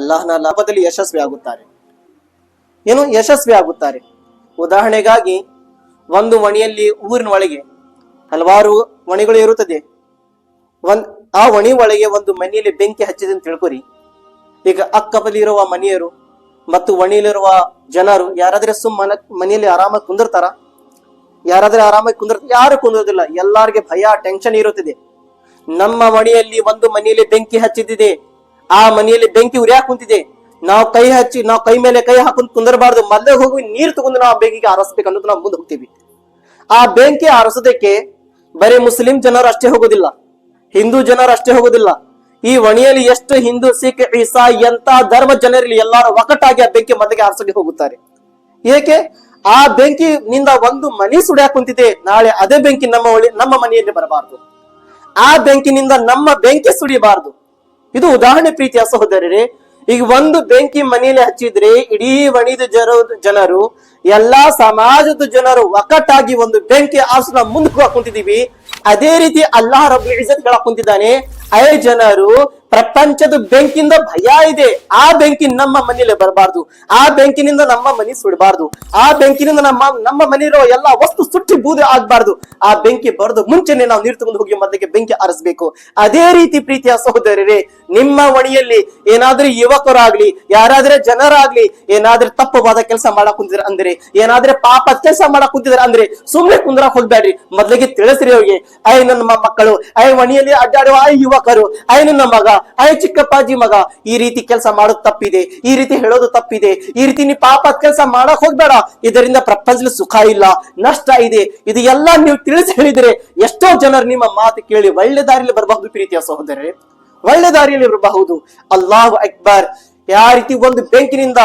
ಅಲ್ಲಾಹನ ಲಾಭದಲ್ಲಿ ಯಶಸ್ವಿ ಆಗುತ್ತಾರೆ. ಯಶಸ್ವಿ ಆಗುತ್ತಾರೆ. ಉದಾಹರಣೆಗಾಗಿ ಒಂದು ಮಣಿಯಲ್ಲಿ ಊರಿನ ಒಳಗೆ ಹಲವಾರು ಮಣಿಗಳು ಇರುತ್ತದೆ. ಆ ಮಣಿ ಒಳಗೆ ಒಂದು ಮನೆಯಲ್ಲಿ ಬೆಂಕಿ ಹಚ್ಚಿದೆ ಅಂತ ತಿಳ್ಕೊರಿ. ಈಗ ಅಕ್ಕಪಲ್ಲಿರುವ ಮನೆಯರು ಮತ್ತು ಮನೆಯಲ್ಲಿರುವ ಜನರು ಯಾರಾದ್ರೆ ಮನೆಯಲ್ಲಿ ಆರಾಮಾಗಿ ಕುಂದಿರ್ತಾರ? ಯಾರಾದ್ರೆ ಆರಾಮಾಗಿ ಯಾರು ಕುಂದಿರೋದಿಲ್ಲ. ಎಲ್ಲಾರ್ಗೆ ಭಯ, ಟೆನ್ಷನ್ ಇರುತ್ತದೆ. ನಮ್ಮ ಮನೆಯಲ್ಲಿ ಒಂದು ಮನೆಯಲ್ಲಿ ಬೆಂಕಿ ಹಚ್ಚಿದ್ದಿದೆ, ಆ ಮನೆಯಲ್ಲಿ ಬೆಂಕಿ ಉರಿಯಾಕ ಕುಂತಿದೆ, ನಾವು ಕೈ ಮೇಲೆ ಕೈ ಹಾಕೊಂಡು ಕುಂದರಬಾರ್ದು, ಮೊದಲೇ ಹೋಗಿ ನೀರು ತಗೊಂಡು ನಾವು ಬೆಂಕಿಗೆ ಆರಿಸ್ಬೇಕು ಅನ್ನೋದು ನಾವು ಮುಂದೆ ಹೋಗ್ತೀವಿ. ಆ ಬೆಂಕಿ ಆರಿಸೋದಕ್ಕೆ ಬರೀ ಮುಸ್ಲಿಂ ಜನರು ಅಷ್ಟೇ ಹೋಗೋದಿಲ್ಲ, ಹಿಂದೂ ಜನರು ಅಷ್ಟೇ ಹೋಗೋದಿಲ್ಲ. ಈ ವಣಿಯಲ್ಲಿ ಎಷ್ಟು ಹಿಂದೂ, ಸಿಖ್, ಈಸಾ ಎಂತ ಧರ್ಮ ಜನರಲ್ಲಿ ಎಲ್ಲಾರು ಒಕ್ಕಟ್ಟಾಗಿ ಆ ಬೆಂಕಿ ಮೊದಲಿಗೆ ಆರಿಸೋಕೆ ಹೋಗುತ್ತಾರೆ. ಏಕೆ? ಆ ಬೆಂಕಿ ನಿಂದ ಒಂದು ಮನೆ ಸುಡ್ಯಾಕ ಕುಂತಿದೆ, ನಾಳೆ ಅದೇ ಬೆಂಕಿ ನಮ್ಮ ಮನೆಯಲ್ಲಿ ಬರಬಾರದು, ಆ ಬೆಂಕಿನಿಂದ ನಮ್ಮ ಬೆಂಕಿ ಸುಡಿಬಾರದು. ಇದು ಉದಾಹರಣೆ ಪ್ರೀತಿಯ ಸಹೋದರರೇ. ಈಗ ಒಂದು ಬೆಂಕಿ ಮನೆಯಲ್ಲಿ ಹಚ್ಚಿದ್ರೆ ಇಡೀ ವಣಿದ ಜನರು, ಎಲ್ಲಾ ಸಮಾಜದ ಜನರು ಒಕ್ಕಟ್ಟಾಗಿ ಒಂದು ಬೆಂಕಿ ಆರಿಸ ಮುಂದಕ್ಕೆ ಕುಂತಿದೀವಿ. ಅದೇ ರೀತಿ ಅಲ್ಲಾಹ್ ರಬ್ಬುಲ್ ಇಜ್ಜತ್ ಹೇಳಕ್ ಕುಂತಿದ್ದಾನೆ, ಜನರು ಪ್ರಪಂಚದ ಬೆಂಕಿಯಿಂದ ಭಯ ಇದೆ, ಆ ಬೆಂಕಿ ನಮ್ಮ ಮನೆಯಲ್ಲಿ ಬರಬಾರ್ದು, ಆ ಬೆಂಕಿನಿಂದ ನಮ್ಮ ಮನೆ ಸುಡಬಾರ್ದು, ಆ ಬೆಂಕಿನಿಂದ ನಮ್ಮ ಮನೆಯಿರೋ ಎಲ್ಲಾ ವಸ್ತು ಸುಟ್ಟಿ ಬೂದಿ ಆಗ್ಬಾರ್ದು. ಆ ಬೆಂಕಿ ಬರದು ಮುಂಚೆನೆ ನಾವು ನೀರು ತಗೊಂಡು ಹೋಗಿ ಮೊದಲಿಗೆ ಬೆಂಕಿ ಆರಿಸಬೇಕು. ಅದೇ ರೀತಿ ಪ್ರೀತಿಯ ಸಹೋದರರೇ, ನಿಮ್ಮ ಮನೆಯಲ್ಲಿ ಏನಾದ್ರೂ ಯುವಕರಾಗ್ಲಿ, ಯಾರಾದ್ರೆ ಜನರಾಗ್ಲಿ ಏನಾದ್ರೂ ತಪ್ಪವಾದ ಕೆಲಸ ಮಾಡಕ್ ಕುಂತಿದ್ರೆ ಅಂದ್ರೆ, ಏನಾದ್ರೆ ಪಾಪ ಕೆಲಸ ಮಾಡಕ್ ಕುಂತಿದ್ರೆ ಅಂದ್ರೆ ಸುಮ್ನೆ ಕುಂದ್ರಕ್ ಹೋಗ್ಬೇಡ್ರಿ. ಮೊದಲಿಗೆ ತಿಳಿಸ್ರಿ ಅವ್ರಿಗೆ, ನನ್ನ ಮಕ್ಕಳು, ಮನೆಯಲ್ಲಿ ಅಡ್ಡಾಡುವ ಯುವಕರು, ನನ್ನ ಮಗ, ಚಿಕ್ಕಪ್ಪಾಜಿ ಮಗ, ಈ ರೀತಿ ಕೆಲಸ ಮಾಡೋದು ತಪ್ಪಿದೆ, ಈ ರೀತಿ ಹೇಳೋದು ತಪ್ಪಿದೆ, ಈ ರೀತಿ ನೀ ಪಾಪ ಕೆಲಸ ಮಾಡಕ್ ಹೋಗ್ಬೇಡ, ಇದರಿಂದ ಪ್ರಪಂಚದಲ್ಲಿ ಸುಖ ಇಲ್ಲ, ನಷ್ಟ ಇದೆ. ಇದು ಎಲ್ಲ ನೀವು ತಿಳಿಸಿ ಹೇಳಿದ್ರೆ ಎಷ್ಟೋ ಜನರು ನಿಮ್ಮ ಮಾತು ಕೇಳಿ ಒಳ್ಳೆ ದಾರಿಯಲ್ಲಿ ಬರಬಹುದು. ಪ್ರೀತಿಯ ಸಹೋದರರೇ, ಒಳ್ಳೆ ದಾರಿಯಲ್ಲಿ ಬರಬಹುದು. ಅಲ್ಲಾಹು ಅಕ್ಬರ್. ಯಾವ ರೀತಿ ಒಂದು ಬೆಂಕಿನಿಂದ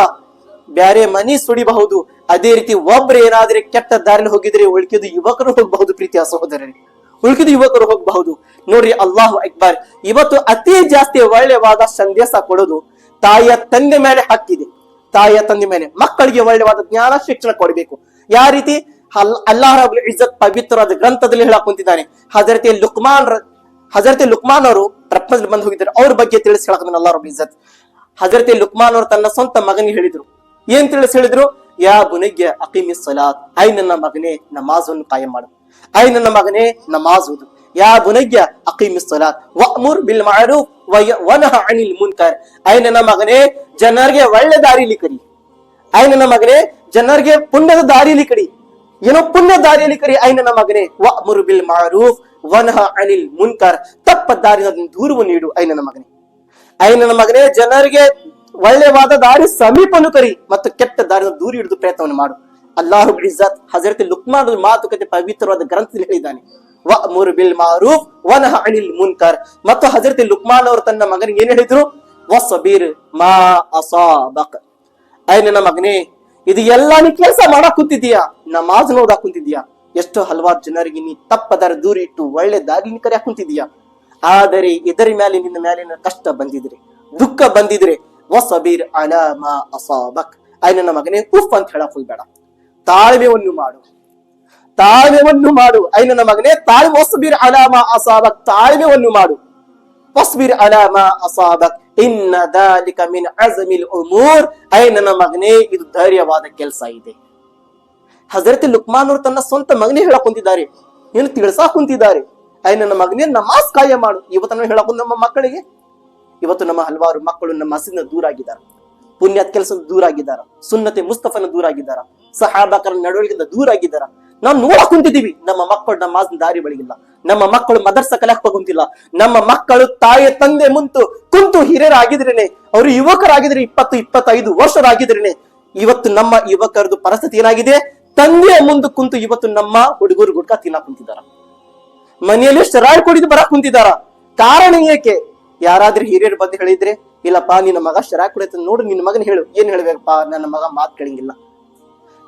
ಬ್ಯಾರೆ ಮನಿ ಸುಡಿಬಹುದು, ಅದೇ ರೀತಿ ಒಬ್ರು ಏನಾದ್ರೆ ಕೆಟ್ಟ ದಾರಿಯಲ್ಲಿ ಹೋಗಿದ್ರೆ ಉಳ್ಕಿದ ಯುವಕರು ಹೋಗಬಹುದು. ಪ್ರೀತಿಯ ಸಹೋದರರೇ, ಉಳ್ಕಿದ ಯುವಕರು ಹೋಗಬಹುದು. ನೋಡ್ರಿ, ಅಲ್ಲಾಹು ಅಕ್ಬರ್. ಇವತ್ತು ಅತಿ ಜಾಸ್ತಿ ಒಳ್ಳೆವಾದ ಸಂದೇಶ ಕೊಡೋದು ತಾಯಿಯ ತಂದೆ ಮೇಲೆ ಹಕ್ಕಿದೆ. ತಾಯಿಯ ತಂದೆ ಮೇಲೆ ಮಕ್ಕಳಿಗೆ ಒಳ್ಳೆವಾದ ಜ್ಞಾನ ಶಿಕ್ಷಣ ಕೊಡಬೇಕು. ಯಾವ ರೀತಿ? ಅಲ್ಲಾಹ್ ರಬ್ಬುಲ್ ಇಜ್ಜತ್ ಪವಿತ್ರವಾದ ಗ್ರಂಥದಲ್ಲಿ ಹೇಳಕ್ ಕುಂತಿದ್ದಾನೆ. ಹಜರತೆ ಲುಕ್ಮಾನ್ ಅವರು ಪ್ರಪಂಚದಲ್ಲಿ ಬಂದು ಹೋಗಿದ್ದಾರೆ, ಅವ್ರ ಬಗ್ಗೆ ತಿಳಿಸಿ ಹೇಳಕ್ ಅಲ್ಲಾಹ್ ರಬ್ಬುಲ್ ಇಜ್ಜತ್. ಹಜರತೆ ಲುಕ್ಮಾನ್ ಅವರು ತನ್ನ ಸ್ವಂತ ಮಗನಿಗೆ ಹೇಳಿದ್ರು. ಏನ್ ತಿಳಿಸಿ ಹೇಳಿದ್ರು? ಯಾ ಬುನಯ್ಯ ಅಕೀಮಿಸ್ ಸಲಾತ್, ನನ್ನ ಮಗನೇ ನಮಾಜನ್ನು ಕಾಯಂ ಮಾಡು, ನನ್ನ ಮಗನೇ ನಮಾಜ್ ಓದು. ಯಾ ಬುನಯ್ಯ ಅಕೀಮಿಸ್ ಸಲಾತ್ ವಅಮುರ್ ಬಿಲ್ ಮಅರೂಫ್ ವನಹ ಅನಿಲ್ ಮುನ್ಕರ್, ನನ್ನ ಮಗನೇ ಜನರಿಗೆ ಒಳ್ಳೆ ದಾರಿಯಲ್ಲಿ ಕರಿ, ನನ್ನ ಮಗನೇ ಜನರಿಗೆ ಪುಣ್ಯದ ದಾರಿಯಲ್ಲಿ ಕರಿ, ಪುಣ್ಯ ದಾರಿಯಲ್ಲಿ ಕರಿ. ನನ್ನ ಮಗನೇ ವಅಮುರ್ ಬಿಲ್ ಮಅರೂಫ್ ವನಹ ಅನಿಲ್ ಮುನ್ಕರ್, ತಪ್ಪ ದಾರಿನ ದೂರವನ್ನು ನೀಡು. ನನ್ನ ಮಗನೇ, ನನ್ನ ಮಗನೇ ಜನರಿಗೆ ಒಳ್ಳೆವಾದ ದಾರಿ ಸಮೀಪನು ಕರಿ ಮತ್ತು ಕೆಟ್ಟ ದಾರಿನ ದೂರ ಹಿಡಿದು ಪ್ರಯತ್ನವನ್ನು ಮಾಡು. ಅಲ್ಲಾಹ್ ರಬ್ಬುಲ್ ಇಜ್ಜತ್ ಹಜರತ್ ಲುಕ್ಮಾನ್ ಮಾತುಕತೆ ಪವಿತ್ರವಾದ ಗ್ರಂಥದಲ್ಲಿ ಹೇಳಿದ್ದಾನೆ, ವಅಮುರ್ ಬಿಲ್ ಮಅರೂಫ್ ವನಹ ಅನಿಲ್ ಮುನ್ಕರ್. ಮತ್ತು ಹಜರತ್ ಲುಕ್ಮಾನ್ ಅವರು ತನ್ನ ಮಗನಿಗೆ ಏನ್ ಹೇಳಿದ್ರು? ವಸ್ಬಿರ್ ಮಾ ಅಸಾಬಕ್, ನನ್ನ ಮಗನೇ ಇದು ಎಲ್ಲ ನೀ ಕೆಲಸ ಮಾಡಕ್ ಕುಂತಿದೀಯಾ, ನಮಾಜ್ ಓದಾಕ್ ಕುಂತಿದ್ಯಾ, ಎಷ್ಟೋ ಹಲವಾರು ಜನರಿಗೆ ನೀ ತಪ್ಪ ದಾರಿ ದೂರ ಇಟ್ಟು ಒಳ್ಳೆ ದಾರಿ ಕರೆಯಾಕ್ ಕುಂತಿದೀಯಾ. ಆದರೆ ಇದರ ಮೇಲೆ ನಿನ್ನ ಮೇಲಿನ ಕಷ್ಟ ಬಂದಿದ್ರೆ, ದುಃಖ ಬಂದಿದ್ರೆ, ವಸ್ಬಿರ್ ಅಲಾ ಮಾ ಅಸಾಬಕ್, ನನ್ನ ಮಗನೇ ಉಫ್ ಅಂತ ಹೇಳಕ್ ಹೋಗ್ಬೇಡ, ತಾಳ್ಮೆಯನ್ನು ಮಾಡು, ತಾಳ್ಮೆಯನ್ನು ಮಾಡು. ನನ್ನ ಮಗನೇ ವಸ್ಬಿರ್ ಅಲಾ ಮಾ ಅಸಾಬಕ್, ತಾಳ್ಮೆಯನ್ನು ಮಾಡು. ವಸ್ಬಿರ್ ಅಲಾ ಮಾ ಅಸಾಬಕ್ ಇನ್ನ ದಾಲಿಕ ಮಿನ್ ಅಜ್ಮಿಲ್ ಉಮೂರ್, ನನ್ನ ಮಗನೇ ಇದು ಧೈರ್ಯವಾದ ಕೆಲಸ ಇದೆ. ಹಜರತ್ ಲುಕ್ಮಾನ್ ಅವರು ತನ್ನ ಸ್ವಂತ ಮಗನೇ ಹೇಳಕ್ ಕುಂತಿದ್ದಾರೆ, ಏನು ತಿಳಿಸಾಕ್ ಕುಂತಿದ್ದಾರೆ. ನನ್ನ ಮಗನೇ ನಮಾಜ್ ಕಾಯ ಮಾಡು. ಇವತ್ತು ಹೇಳಕ್ ನಮ್ಮ ಮಕ್ಕಳಿಗೆ, ಇವತ್ತು ನಮ್ಮ ಹಲವಾರು ಮಕ್ಕಳು ನಮ್ಮ ಮಸೀದಿನ ದೂರ ಆಗಿದ್ದಾರೆ, ಪುಣ್ಯದ ಕೆಲಸದ ದೂರ ಆಗಿದ್ದಾರ, ಸುನ್ನತೆ ಮುಸ್ತಫನ ದೂರ ಆಗಿದ್ದಾರ, ಸಹಾಬಕರ ನಡವಳಿಕೆಯಿಂದ ದೂರ ಆಗಿದ್ದಾರ. ನಾವು ನೋಡಕ್ ಕುಂತಿದೀವಿ, ನಮ್ಮ ಮಕ್ಕಳು ನಮಾಜ್ನ ದಾರಿ ಬಳಿಗಿಲ್ಲ, ನಮ್ಮ ಮಕ್ಕಳು ಮದರ್ಸ ಕಲಿಯಕ್ ಕುಂತಿಲ್ಲ, ನಮ್ಮ ಮಕ್ಕಳು ತಾಯಿಯ ತಂದೆ ಕುಂತು ಹಿರಿಯರಾಗಿದ್ರೇನೆ, ಅವರು ಯುವಕರಾಗಿದ್ರೆ 20-25 ವರ್ಷರಾಗಿದ್ರೇನೆ, ಇವತ್ತು ನಮ್ಮ ಯುವಕರದು ಪರಿಸ್ಥಿತಿ ಏನಾಗಿದೆ? ತಂದೆಯ ಮುಂದೆ ಕುಂತು ಇವತ್ತು ನಮ್ಮ ಹುಡುಗರು ಗುಡ್ಕ ತಿನ್ನಕ್ ಕುಂತಿದಾರ, ಮನೆಯಲ್ಲಿ ಶರಾಳ್ ಕುಡಿದು ಬರಕ್ ಕುಂತಿದಾರ. ಕಾರಣ ಏಕೆ? ಯಾರಾದ್ರೂ ಹಿರಿಯರು ಬಂದು ಹೇಳಿದ್ರೆ, ಇಲ್ಲಪ್ಪ ನಿನ್ನ ಮಗ ಶರಾಳ್ ಕುಡಿತ ನೋಡು, ನಿನ್ನ ಮಗನ ಹೇಳು. ಏನ್ ಹೇಳ್ಬೇಕಪ್ಪ? ನನ್ನ ಮಗ ಮಾತು ಕೇಳಂಗಿಲ್ಲ,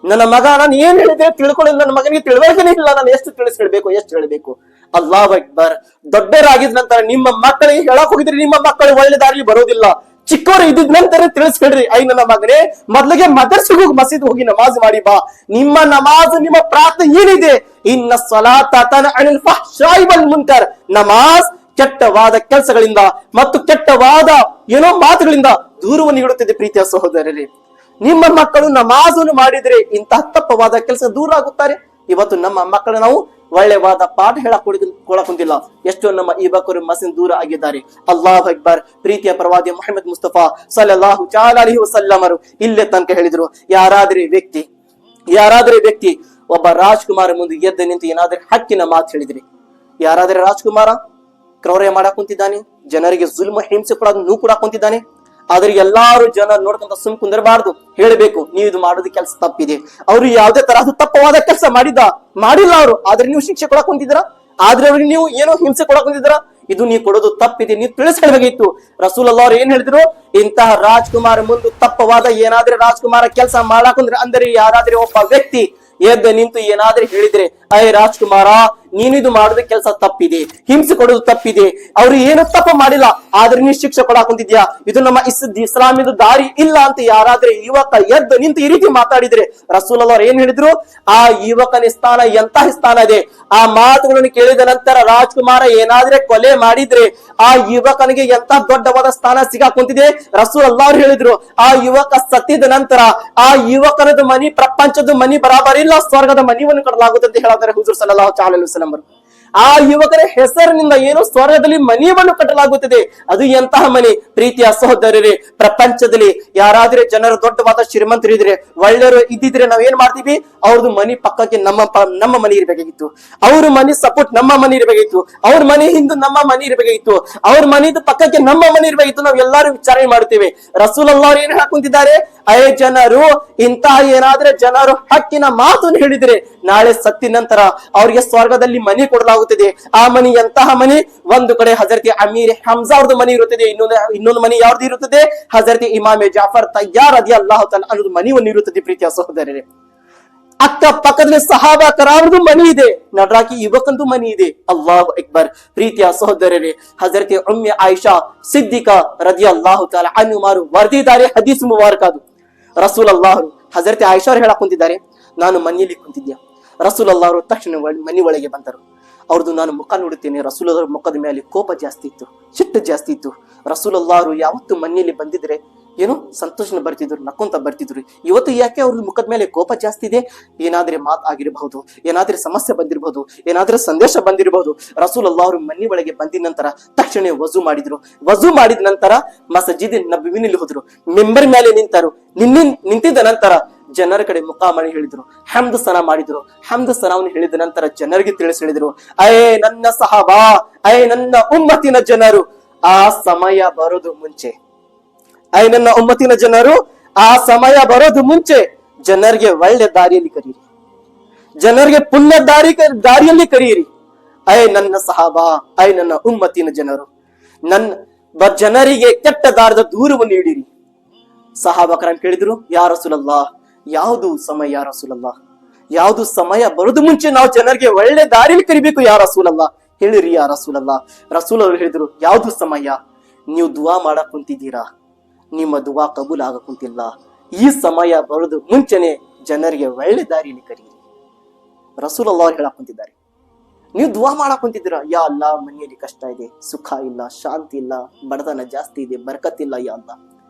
ನನ್ನ ಮಗ ನಾನು ಏನ್ ಹೇಳಿದ್ರೆ ತಿಳ್ಕೊಳ್ಳಿಲ್ಲ, ನನ್ನ ಮಗನಿಗೆ ತಿಳುವಳಿಕೆನೇ ಇಲ್ಲ, ನಾನು ಎಷ್ಟು ತಿಳಿಸಿ ಹೇಳ್ಬೇಕು, ಎಷ್ಟು ಹೇಳ್ಬೇಕು. ಅಲ್ಲಾಹು ಅಕ್ಬರ್. ದೊಡ್ಡರಾಗಿದ ನಂತರ ನಿಮ್ಮ ಮಕ್ಕಳಿಗೆ ಹೇಳಕ್ ಹೋಗಿದ್ರೆ ನಿಮ್ಮ ಮಕ್ಕಳು ಒಳ್ಳೆ ದಾರಿ ಬರೋದಿಲ್ಲ. ಚಿಕ್ಕವರು ಇದ್ದ ನಂತರ ತಿಳಿಸ್ಕೊಡ್ರಿ, ನನ್ನ ಮಗನೇ ಮೊದ್ಲಿಗೆ ಮದರ್ಸಿಗೆ ಹೋಗಿ ಮಸೀದ್ ಹೋಗಿ ನಮಾಜ್ ಮಾಡಿ ಬಾ. ನಿಮ್ಮ ನಮಾಜ್, ನಿಮ್ಮ ಪ್ರಾರ್ಥನೆ ಏನಿದೆ? ಇನ್ನ ಸಲಾತ ತನ್ಹಾ ಅನಿಲ್ ಫಹ್ಶಾಯಿ ವಲ್ ಮುನ್ಕರ್, ನಮಾಜ್ ಕೆಟ್ಟವಾದ ಕೆಲಸಗಳಿಂದ ಮತ್ತು ಕೆಟ್ಟವಾದ ಮಾತುಗಳಿಂದ ದೂರವನ್ನು ನೀಡುತ್ತದೆ ಪ್ರೀತಿಯ ಸಹೋದರರೇ. ನಿಮ್ಮ ಮಕ್ಕಳು ನಮಾಜನ್ನು ಮಾಡಿದ್ರೆ ಇಂತಹ ತಪ್ಪವಾದ ಕೆಲಸ ದೂರ ಆಗುತ್ತಾರೆ. ಇವತ್ತು ನಮ್ಮ ಮಕ್ಕಳು ನಾವು ಒಳ್ಳೆವಾದ ಪಾಠ ಕೊಡಕುಂತಿಲ್ಲ. ಎಷ್ಟೋ ನಮ್ಮ ಯುವಕರು ಮಸಿನ್ ದೂರ ಆಗಿದ್ದಾರೆ. ಅಲ್ಲಾಹು ಅಕ್ಬರ್. ಪ್ರೀತಿಯ ಪ್ರವಾದಿ ಮುಹಮ್ಮದ್ ಮುಸ್ತಫಾ ಸಲ್ಲಲ್ಲಾಹು ಅಲೈಹಿ ವಸಲ್ಲಮರು ಇಲ್ಲೇ ತನಕ ಹೇಳಿದ್ರು, ಯಾರಾದ್ರೆ ವ್ಯಕ್ತಿ ಒಬ್ಬ ರಾಜ್ಕುಮಾರ ಮುಂದೆ ಎದ್ದು ನಿಂತು ಏನಾದ್ರೆ ಹಕ್ಕಿನ ಮಾತು ಹೇಳಿದ್ರಿ, ಯಾರಾದ್ರೆ ರಾಜ್ಕುಮಾರ ಕ್ರೌರ್ಯ ಮಾಡಕ್ ಕುಂತಿದ್ದಾನೆ, ಜನರಿಗೆ ಜುಲ್ಮ ಹಿಂಸೆ ಕೂಡ ಕುಂತಿದ್ದಾನೆ, ಆದ್ರೆ ಎಲ್ಲಾರು ಜನ ನೋಡ್ಕೊಂತ ಸುಮ್ ಕುಂದಿರಬಾರ್ದು, ಹೇಳ್ಬೇಕು ನೀವು ಇದು ಮಾಡೋದು ಕೆಲಸ ತಪ್ಪಿದೆ. ಅವ್ರು ಯಾವುದೇ ತರಹದ ತಪ್ಪವಾದ ಕೆಲಸ ಮಾಡಿಲ್ಲ ಅವರು, ಆದ್ರೆ ನೀವು ಶಿಕ್ಷೆ ಕೊಡಕ್ ಕುಂತಿದ್ದೀರಾ, ಆದ್ರೆ ಅವ್ರಿಗೆ ನೀವು ಏನೋ ಹಿಂಸೆ ಕೊಡಕ್ ಕುಂತಿದ್ದೀರಾ, ಇದು ನೀವು ಕೊಡೋದು ತಪ್ಪಿದೆ, ನೀವು ತಿಳಿಸ್ಕೊಳ್ಬೇಕಿತ್ತು. ರಸೂಲುಲ್ಲಾಹ್ ಅವರು ಏನ್ ಹೇಳಿದ್ರು, ಇಂತಹ ರಾಜ್ಕುಮಾರ ಮುಂದೆ ತಪ್ಪವಾದ ಏನಾದ್ರೆ ರಾಜ್ಕುಮಾರ ಕೆಲಸ ಮಾಡಾಕಂದ್ರೆ ಅಂದ್ರೆ ಯಾರಾದ್ರೆ ಒಬ್ಬ ವ್ಯಕ್ತಿ ಎದ್ದು ನಿಂತು ಏನಾದ್ರೆ ಹೇಳಿದ್ರೆ, ಅಯ್ಯ ರಾಜ್ಕುಮಾರ ನೀನಿದು ಮಾಡೋದು ಕೆಲಸ ತಪ್ಪಿದೆ, ಹಿಂಸೆ ಕೊಡೋದು ತಪ್ಪಿದೆ, ಅವ್ರು ಏನು ತಪ್ಪು ಮಾಡಿಲ್ಲ ಆದ್ರೆ ನೀ ಶಿಕ್ಷೆ ಕೊಡಾಕುಂತಿದ್ಯಾ, ಇದು ನಮ್ಮ ಇಸ್ಲಾಮಿದು ದಾರಿ ಇಲ್ಲ ಅಂತ ಯಾರಾದ್ರೆ ಯುವಕ ಎದ್ದು ನಿಂತು ಈ ರೀತಿ ಮಾತಾಡಿದ್ರೆ ರಸೂಲುಲ್ಲಾಹ್ ಅವರು ಏನ್ ಹೇಳಿದ್ರು, ಆ ಯುವಕನ ಸ್ಥಾನ ಎಂತಹ ಸ್ಥಾನ ಇದೆ. ಆ ಮಾತುಗಳನ್ನು ಕೇಳಿದ ನಂತರ ರಾಜ್ಕುಮಾರ ಏನಾದ್ರೆ ಕೊಲೆ ಮಾಡಿದ್ರೆ ಆ ಯುವಕನಿಗೆ ಎಂತ ದೊಡ್ಡವಾದ ಸ್ಥಾನ ಸಿಗಾಕುಂತಿದೆ. ರಸೂಲುಲ್ಲಾಹ್ ಅವರು ಹೇಳಿದ್ರು, ಆ ಯುವಕ ಸತ್ತಿದ ನಂತರ ಆ ಯುವಕನದ ಮನಿ ಪ್ರಪಂಚದ ಮನಿ ಬರಾಬರಿ ಇಲ್ಲ, ಸ್ವರ್ಗದ ಮನಿಯನ್ನು ಕೊಡಲಾಗುತ್ತೆ ಅಂತ ಹೇಳ್ತಾರೆ ಹುಜೂರ್ ಸಲ್ಲಲ್ಲಾಹು ಅಲೈಹಿ ವಸಲ್ಲಂ. ಆ ಯುವಕರ ಹೆಸರಿನಿಂದ ಏನು ಸ್ವರ್ಗದಲ್ಲಿ ಮನಿಯನ್ನು ಕಟ್ಟಲಾಗುತ್ತದೆ. ಅದು ಎಂತಹ ಮನೆ ಪ್ರೀತಿಯ ಸಹೋದರರೇ. ಪ್ರಪಂಚದಲ್ಲಿ ಯಾರಾದ್ರೆ ಜನರು ದೊಡ್ಡವಾದ ಶ್ರೀಮಂತರಿದ್ರೆ ಒಳ್ಳೆಯವರು ಇದ್ದಿದ್ರೆ ನಾವ್ ಏನ್ ಮಾಡ್ತೀವಿ, ಅವ್ರದ್ದು ಮನಿ ಪಕ್ಕಕ್ಕೆ ನಮ್ಮ ಮನೆ ಇರಬೇಕಾಗಿತ್ತು, ಅವ್ರ ಮನಿ ಸಪೋರ್ಟ್ ನಮ್ಮ ಮನೆ ಇರಬೇಕಾಗಿತ್ತು, ಅವ್ರ ಮನೆ ಹಿಂದೆ ನಮ್ಮ ಮನೆ ಇರಬೇಕಾಗಿತ್ತು, ಅವ್ರ ಮನೆದು ಪಕ್ಕಕ್ಕೆ ನಮ್ಮ ಮನೆ ಇರಬೇಕಾಗಿತ್ತು, ನಾವ್ ಎಲ್ಲಾರು ವಿಚಾರಣೆ ಮಾಡ್ತೇವೆ. ರಸೂಲುಲ್ಲಾಹ್ ಅವರು ಏನ್ ಹಾಕುಂತಿದ್ದಾರೆ, ಅಯ್ಯ ಜನರು ಇಂತಹ ಏನಾದ್ರೆ ಜನರು ಹಕ್ಕಿನ ಮಾತನ್ನು ಹೇಳಿದ್ರೆ ನಾಳೆ ಸತ್ತಿನ ನಂತರ ಅವ್ರಿಗೆ ಸ್ವರ್ಗದಲ್ಲಿ ಮನಿ ಕೊಡಲಾಗುತ್ತದೆ. ಆ ಮನಿ ಎಂತಹ ಮನಿ, ಒಂದು ಕಡೆ ಹಜರತ್ ಅಮೀರ್ ಹಮ್ಜಾ ಅವ್ರದ್ದು ಮನಿ ಇರುತ್ತದೆ, ಇನ್ನೊಂದು ಮನಿ ಯಾವ್ದು ಇರುತ್ತದೆ, ಹಜರತ್ ಇಮಾಮೆ ಜಾಫರ್ ತಯ್ಯಾರ್ ರದಿಯಲ್ಲಾಹು ತಆಲಾ ಅನ್ನೋದು ಮನಿಯನ್ನು ಇರುತ್ತದೆ. ಪ್ರೀತಿಯ ಸಹೋದರರೇ, ಅಕ್ಕ ಪಕ್ಕದಲ್ಲಿ ಸಹಾಬಾ ಕರಾಮರದು ಮನಿ ಇದೆ, ನಡ್ರಾಕಿ ಯುವಕಂದು ಮನಿ ಇದೆ. ಅಲ್ಲಾಹು ಅಕ್ಬರ್. ಪ್ರೀತಿಯ ಸಹೋದರರೇ, ಹಜರತ್ ಉಮ್ಮೆ ಆಯಿಷಾ ಸಿದ್ದಿಕಾ ರದಿಯಲ್ಲಾಹು ತಆಲಾ ಅನ್ಹುಮಾರು ವರ್ದಿದ್ದಾರೆ ಹದೀಸ್ ಮುಬಾರಕ. ಅದು ರಸೂಲುಲ್ಲಾಹ್ ಅವರು ಹಜರತ್ ಆಯಿಷಾ ಅವರು ಹೇಳಕ್ ಕುಂತಿದ್ದಾರೆ, ನಾನು ಮನೆಯಲ್ಲಿ ಕುಂತಿದ್ದೆ, ರಸೂಲುಲ್ಲಾಹ್ ಅವರು ತಕ್ಷಣ ಮನಿ ಒಳಗೆ ಬಂದರು. ಅವ್ರದ್ದು ನಾನು ಮುಖ ನೋಡುತ್ತೇನೆ, ರಸೂಲುಲ್ಲಾಹ್ ಅವರ ಮುಖದ ಮೇಲೆ ಕೋಪ ಜಾಸ್ತಿ ಇತ್ತು, ಸಿಟ್ಟು ಜಾಸ್ತಿ ಇತ್ತು. ರಸೂಲುಲ್ಲಾಹ್ ಅವರು ಯಾವತ್ತು ಮನೆಯಲ್ಲಿ ಬಂದಿದ್ರೆ ಏನು ಸಂತೋಷನ ಬರ್ತಿದ್ರು, ನಕ್ಕೊಂತ ಬರ್ತಿದ್ರು. ಇವತ್ತು ಯಾಕೆ ಅವ್ರ ಮುಖದ ಮೇಲೆ ಕೋಪ ಜಾಸ್ತಿ ಇದೆ? ಏನಾದ್ರೆ ಮಾತು ಆಗಿರಬಹುದು, ಏನಾದ್ರೆ ಸಮಸ್ಯೆ ಬಂದಿರಬಹುದು, ಏನಾದ್ರೆ ಸಂದೇಶ ಬಂದಿರಬಹುದು. ರಸೂಲುಲ್ಲಾಹ್ ಅವರು ಮನೆ ಒಳಗೆ ಬಂದಿದ ನಂತರ ತಕ್ಷಣ ವಜು ಮಾಡಿದ್ರು. ವಜು ಮಾಡಿದ ನಂತರ ಮಸ್ಜಿದ್ ನಬವಿನಲ್ಲಿ ಹೋದ್ರು, ಮೆಂಬರ್ ಮೇಲೆ ನಿಂತಿದ್ದ ನಂತರ ಜನರ ಕಡೆ ಮುಖ ಮಾಡಿ ಹೇಳಿದ್ರು, ಹಮ್ದ್ ಸನ ಮಾಡಿದ್ರು. ಹಮ್ದ್ ಸನವನ್ನು ಹೇಳಿದ ನಂತರ ಜನರಿಗೆ ತಿಳಿಸಿ ಹೇಳಿದ್ರು, ಅಯ್ಯ ನನ್ನ ಸಹಬಾ, ಅಯ್ಯ ನನ್ನ ಉಮ್ಮತಿನ ಜನರು, ಆ ಸಮಯ ಬರೋದು ಮುಂಚೆ, ಅಯ್ಯ ನನ್ನ ಉಮ್ಮತಿನ ಜನರು, ಆ ಸಮಯ ಬರೋದು ಮುಂಚೆ ಜನರಿಗೆ ಒಳ್ಳೆ ದಾರಿಯಲ್ಲಿ ಕರೀರಿ, ಜನರಿಗೆ ಪುಣ್ಯ ದಾರಿಯಲ್ಲಿ ಕರೀರಿ. ಅಯ್ಯ ನನ್ನ ಸಹಬಾ, ಅಯ್ಯ ನನ್ನ ಉಮ್ಮತಿನ ಜನರು, ಜನರಿಗೆ ಕೆಟ್ಟ ದಾರದ ದೂರವನ್ನು ನೀಡಿರಿ. ಸಹಾಬಕರನ್ನು ಕೇಳಿದ್ರು, ಯಾ ರಸೂಲಲ್ಲಾಹ್, ಯಾವುದು ಸಮಯ ಯಾ ರಸೂಲಲ್ಲಾಹ್, ಯಾವುದು ಸಮಯ ಬರೋದು ಮುಂಚೆ ನಾವು ಜನರಿಗೆ ಒಳ್ಳೆ ದಾರಿಯಲ್ಲಿ ಕರಿಬೇಕು ಯಾ ರಸೂಲಲ್ಲಾಹ್, ಹೇಳಿರಿ ಯಾ ರಸೂಲಲ್ಲಾಹ್. ರಸೂಲ್ ಅವರು ಹೇಳಿದ್ರು, ಯಾವುದು ಸಮಯ? ನೀವು ದುವಾ ಮಾಡಕ್ ಕುಂತಿದ್ದೀರಾ, ನಿಮ್ಮ ದುವಾ ಕಬೂಲ್ ಆಗ ಕುಂತಿಲ್ಲ, ಈ ಸಮಯ ಬರೋದು ಮುಂಚೆನೆ ಜನರಿಗೆ ಒಳ್ಳೆ ದಾರಿಯಲ್ಲಿ ಕರೀರಿ. ರಸೂಲಲ್ಲಾಹ್ ಹೇಳಕ್ ಕುಂತಿದ್ದಾರೆ, ನೀವು ದುವಾ ಮಾಡಕ್ ಕುಂತಿದ್ದೀರಾ, ಯಾ ಅಲ್ಲಾ ಮನೆಯಲ್ಲಿ ಕಷ್ಟ ಇದೆ, ಸುಖ ಇಲ್ಲ, ಶಾಂತಿ ಇಲ್ಲ, ಬಡತನ ಜಾಸ್ತಿ ಇದೆ, ಬರ್ಕತ್ತಿಲ್ಲ, ಯಾ ಅಲ್ಲಾ